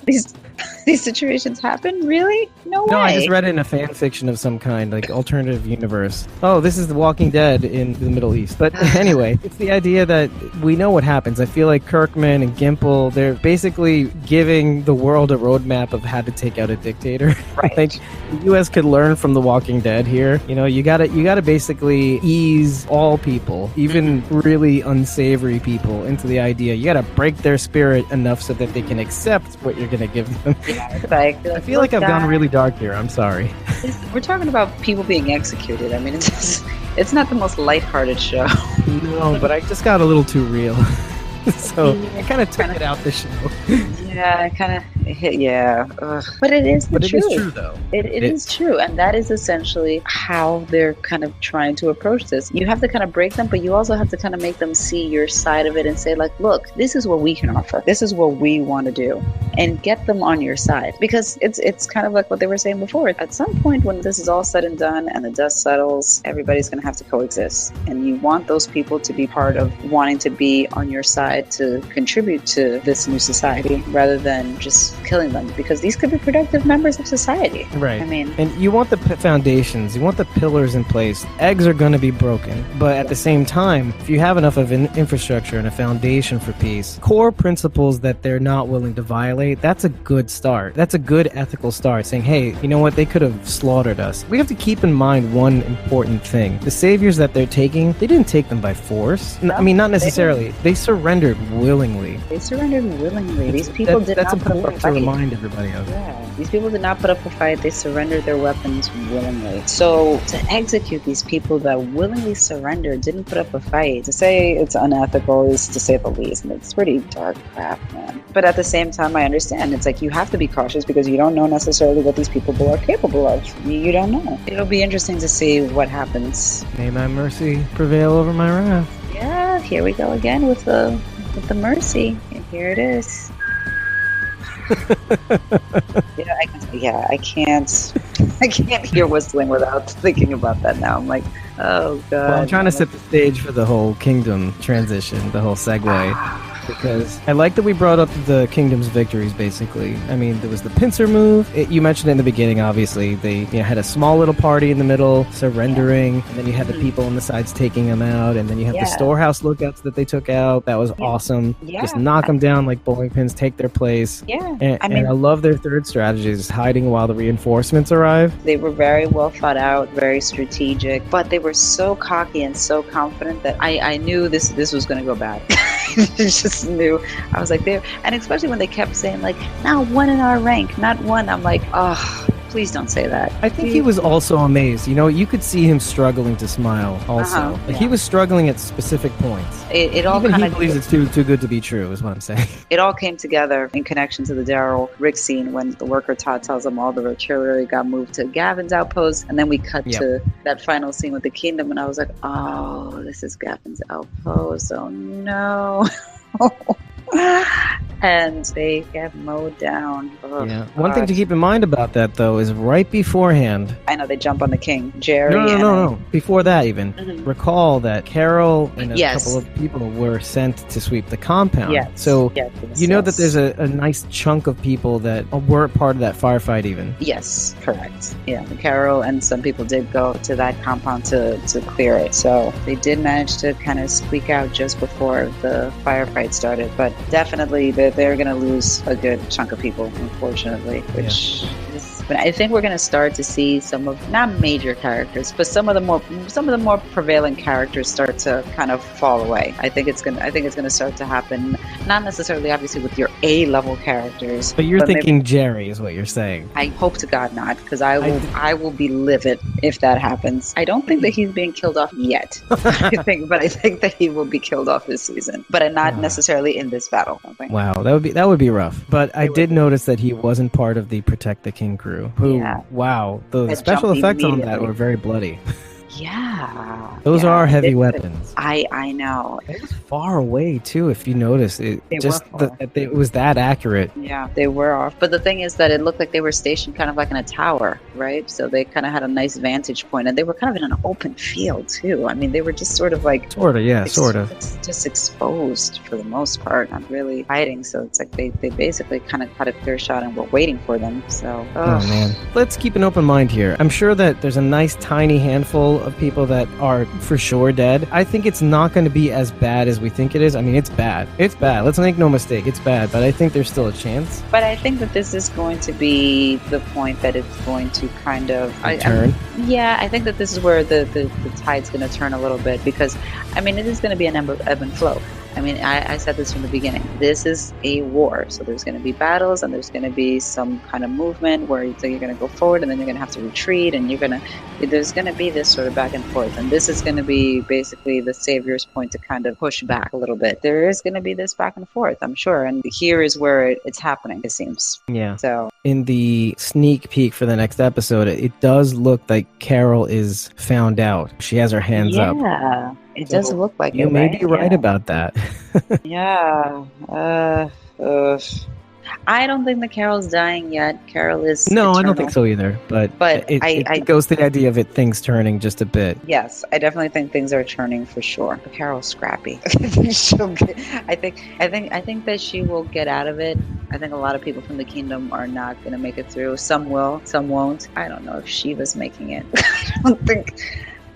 these situations happen? Really? No way. No, I just read it in a fan fiction of some kind, like alternative universe. Oh, this is The Walking Dead in the Middle East. But anyway, it's the idea that we know what happens. I feel like Kirkman and Gimple, they're basically giving the world a roadmap of how to take out a dictator. Right. Like the U.S. could learn from The Walking Dead here. You know, you gotta basically ease all people, even really unsavory people, into the idea. You gotta break their spirit enough so that they can accept what you're gonna give them. Yeah, like, I feel like I've gone really dark here. I'm sorry. We're talking about people being executed. I mean, it's not the most lighthearted show. No, but I just got a little too real. So I kind of took it out the show. Yeah, I kind of hit. Yeah, ugh. But it is the truth. truth. It is true, though. It is true, and that is essentially how they're kind of trying to approach this. You have to kind of break them, but you also have to kind of make them see your side of it and say, like, look, this is what we can offer. This is what we want to do, and get them on your side, because it's kind of like what they were saying before. At some point, when this is all said and done and the dust settles, everybody's going to have to coexist, and you want those people to be part of wanting to be on your side, to contribute to this new society, rather than just killing them, because these could be productive members of society. Right. I mean, and you want the foundations, you want the pillars in place. Eggs are going to be broken, but at the same time, if you have enough of an infrastructure and a foundation for peace, core principles that they're not willing to violate, that's a good start. That's a good ethical start, saying, hey, you know what, they could have slaughtered us. We have to keep in mind one important thing. The saviors that they're taking, they didn't take them by force. I mean, not necessarily. They surrendered willingly. They surrendered willingly. These people did not put up a to fight. remind everybody of. Yeah, these people did not put up a fight. They surrendered their weapons willingly. So to execute these people that willingly surrendered, didn't put up a fight, to say it's unethical is to say the least. And it's pretty dark crap, man. But at the same time, I understand. It's like you have to be cautious, because you don't know necessarily what these people are capable of. You don't know. It'll be interesting to see what happens. May my mercy prevail over my wrath. Yeah, here we go again with the mercy, and here it is. I can't hear whistling without thinking about that now. I'm like, oh god. Well, I'm trying to set the stage for the whole kingdom transition, the whole segue. Because I like that we brought up the kingdom's victories, basically. I mean, there was the pincer move. You mentioned it in the beginning, obviously. They had a small little party in the middle, surrendering, and then you had the people on the sides taking them out, and then you have the storehouse lookouts that they took out. That was awesome. Yeah. Just knock them down like bowling pins, take their place. Yeah. And I love their third strategy, is hiding while the reinforcements arrive. They were very well thought out, very strategic, but they were so cocky and so confident that I knew this was going to go bad. Just knew. I was like, there, and especially when they kept saying, like, not one in our rank, not one. I'm like, oh, please don't say that. I think he was also amazed. You know, you could see him struggling to smile also. He was struggling at specific points. It all even kind he of believes it's too good to be true, is what I'm saying. It all came together in connection to the Daryl Rick scene when the worker Todd tells them all the artillery got moved to Gavin's outpost, and then we cut to that final scene with the kingdom, and I was like, oh, this is Gavin's outpost. Oh no. And they get mowed down. Ugh, yeah. One thing to keep in mind about that, though, is right beforehand. I know they jump on the king, Jerry. No. Before that, even recall that Carol and a couple of people were sent to sweep the compound. Yes. So you know that there's a nice chunk of people that were part of that firefight, even. Yes, correct. Yeah, Carol and some people did go to that compound to clear it. So they did manage to kind of squeak out just before the firefight started. But definitely they're going to lose a good chunk of people, unfortunately, which is, but I think we're going to start to see some of, not major characters, but some of the more prevalent characters start to kind of fall away. I think it's going to start to happen, not necessarily obviously with your A-level characters. But you're thinking Jerry is what you're saying. I hope to God not, because I will be livid if that happens. I don't think that he's being killed off yet. I think that he will be killed off this season, but not necessarily in this battle. Wow, that would be rough. But I did notice that he wasn't part of the Protect the King crew. Who, wow, the special effects on that were very bloody. Yeah. Those yeah, are heavy it- weapons. I know. It was far away too, if you notice. It They just were far. it was that accurate. Yeah, they were off. But the thing is that it looked like they were stationed kind of like in a tower, right? So they kind of had a nice vantage point, and they were kind of in an open field too. I mean, they were just sort of like Sort of, yeah, sort of. just exposed for the most part, not really hiding. So it's like they basically kind of had a clear shot and were waiting for them. So Oh man. Let's keep an open mind here. I'm sure that there's a nice tiny handful of people that are for sure dead. I think it's not going to be as bad as we think it is. I mean, it's bad. It's bad. Let's make no mistake. It's bad, but I think there's still a chance. But I think that this is going to be the point that it's going to kind of Turn. I think that this is where the tide's going to turn a little bit, because I mean, it is going to be an ebb and flow. I mean, I said this from the beginning. This is a war. So there's going to be battles, and there's going to be some kind of movement where you're going to go forward, and then you're going to have to retreat, and there's going to be this sort of back and forth. And this is going to be basically the savior's point to kind of push back a little bit. There is going to be this back and forth, I'm sure. And here is where it's happening, it seems. Yeah. So in the sneak peek for the next episode, it does look like Carol is found out. She has her hands up. Yeah. It does look like you it, may right? be right about that. Yeah. I don't think that Carol's dying yet. Carol is No, eternal. I don't think so either. But it goes to the idea of things turning just a bit. Yes, I definitely think things are turning for sure. But Carol's scrappy. I think that she will get out of it. I think a lot of people from the kingdom are not going to make it through. Some will, some won't. I don't know if Shiva's making it.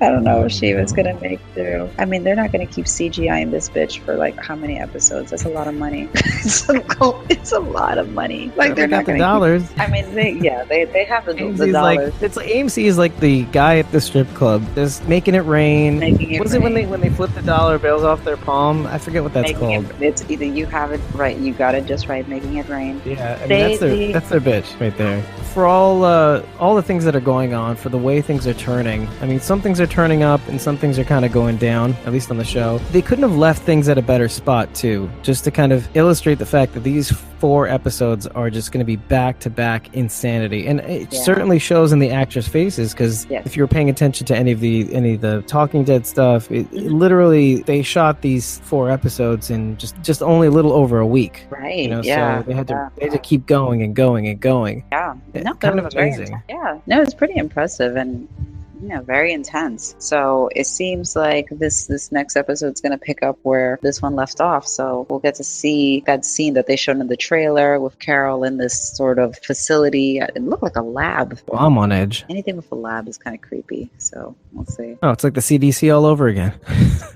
I don't know if Shiva's going to make through. I mean, they're not going to keep CGIing this bitch for like how many episodes? That's a lot of money. It's a lot of money. Like they're not the going dollars. I mean, they have the AMC's dollars. AMC is like the guy at the strip club, just making it rain. What is it when they flip the dollar bills off their palm? I forget what that's called. It's either you have it right, you got it just right, making it rain. Yeah, I mean, that's their bitch right there. For all the things that are going on, for the way things are turning. I mean, some things are turning up and some things are kind of going down, at least on the show. They couldn't have left things at a better spot too, just to kind of illustrate the fact that these 4 episodes are just going to be back-to-back insanity. And it certainly shows in the actors' faces, because if you were paying attention to any of the Talking Dead stuff, it literally, they shot these 4 episodes in just only a little over a week. Right, so they had to keep going and going and going. Yeah. No, kind of amazing. No, it's pretty impressive and very intense. So it seems like this next episode's going to pick up where this one left off. So we'll get to see that scene that they showed in the trailer with Carol in this sort of facility. It looked like a lab. Well, I'm on edge. Anything with a lab is kind of creepy. So we'll see. Oh, it's like the CDC all over again.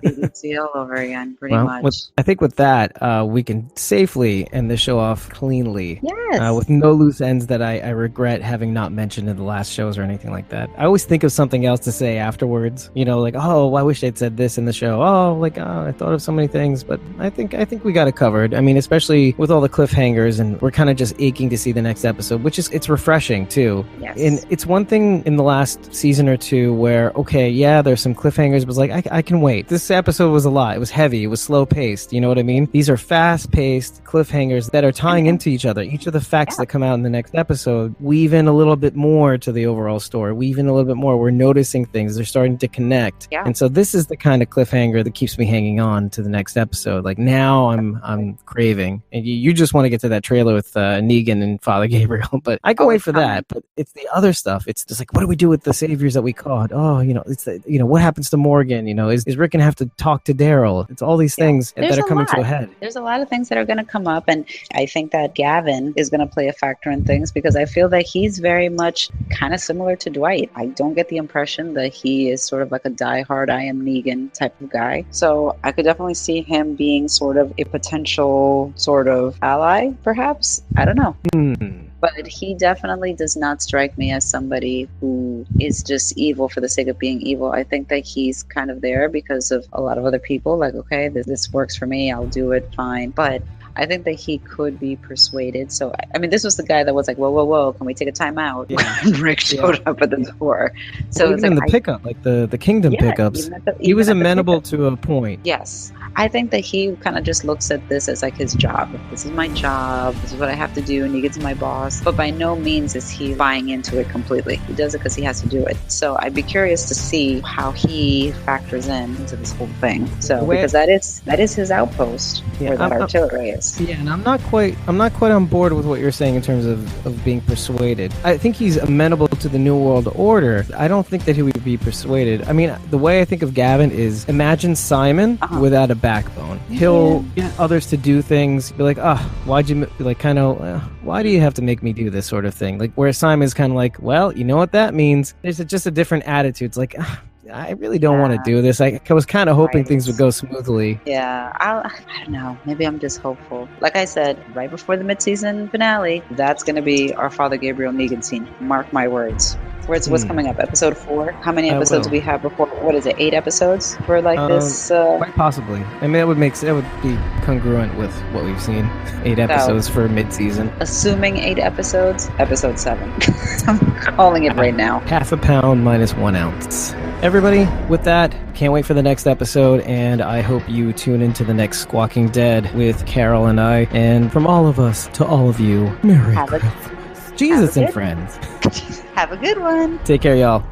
CDC all over again, pretty much. I think with that, we can safely end the show off cleanly. Yes. With no loose ends that I regret having not mentioned in the last shows or anything like that. I always think of something else to say afterwards, like, oh, I wish I'd said this in the show. I thought of so many things, but I think we got it covered. I mean, especially with all the cliffhangers, and we're kind of just aching to see the next episode, which is, it's refreshing too. Yes. And it's one thing in the last season or two where, okay, yeah, there's some cliffhangers, but it's like, I can wait. This episode was a lot. It was heavy. It was slow paced. You know what I mean? These are fast paced cliffhangers that are tying into each other. Each of the facts that come out in the next episode weave in a little bit more to the overall story, weave in a little bit more. We're noticing things. They're starting to connect. Yeah. And so this is the kind of cliffhanger that keeps me hanging on to the next episode. Like, now I'm craving. And you just want to get to that trailer with Negan and Father Gabriel, but I can wait for that. But it's the other stuff. It's just like, what do we do with the saviors that we caught? Oh, it's what happens to Morgan? Is Rick gonna have to talk to Daryl? It's all these things that are coming to a head. There's a lot of things that are going to come up, and I think that Gavin is going to play a factor in things, because I feel that he's very much kind of similar to Dwight. I don't get the impression that he is sort of like a diehard I am Negan type of guy. So I could definitely see him being sort of a potential sort of ally, perhaps. I don't know. But he definitely does not strike me as somebody who is just evil for the sake of being evil. I think that he's kind of there because of a lot of other people. Like, okay, this works for me. I'll do it. Fine. But I think that he could be persuaded. So, I mean, this was the guy that was like, whoa, can we take a time out? Yeah. When Rick showed up at the door. So even in the pickup, like the Kingdom pickups, he was amenable to a point. Yes. I think that he kind of just looks at this as like his job. This is my job. This is what I have to do. Negan's my boss. But by no means is he buying into it completely. He does it because he has to do it. So I'd be curious to see how he factors into this whole thing. So because that is his outpost where that artillery is. Yeah, and I'm not quite on board with what you're saying in terms of being persuaded. I think he's amenable to the New World Order. I don't think that he would be persuaded. I mean, the way I think of Gavin is imagine Simon without a backbone. He'll get others to do things, be like, why'd you, like, kind of, why do you have to make me do this sort of thing? Like, where Simon's kind of like, well, you know what that means? There's just a different attitude. It's like, I really don't want to do this. I was kind of hoping things would go smoothly. Yeah, I don't know. Maybe I'm just hopeful. Like I said, right before the mid-season finale, that's going to be our Father Gabriel Negan scene. Mark my words. What's coming up? Episode 4? How many episodes do we have before? What is it? 8 episodes for this? Quite possibly. I mean, that would be congruent with what we've seen. 8 episodes for mid-season. Assuming 8 episodes, episode 7. I'm calling it right now. Half a pound minus 1 ounce. Everybody, with that, can't wait for the next episode, and I hope you tune into the next Squawking Dead with Carol and I. And from all of us to all of you, Merry Christmas. Jesus and friends. Have a good one. Take care, y'all.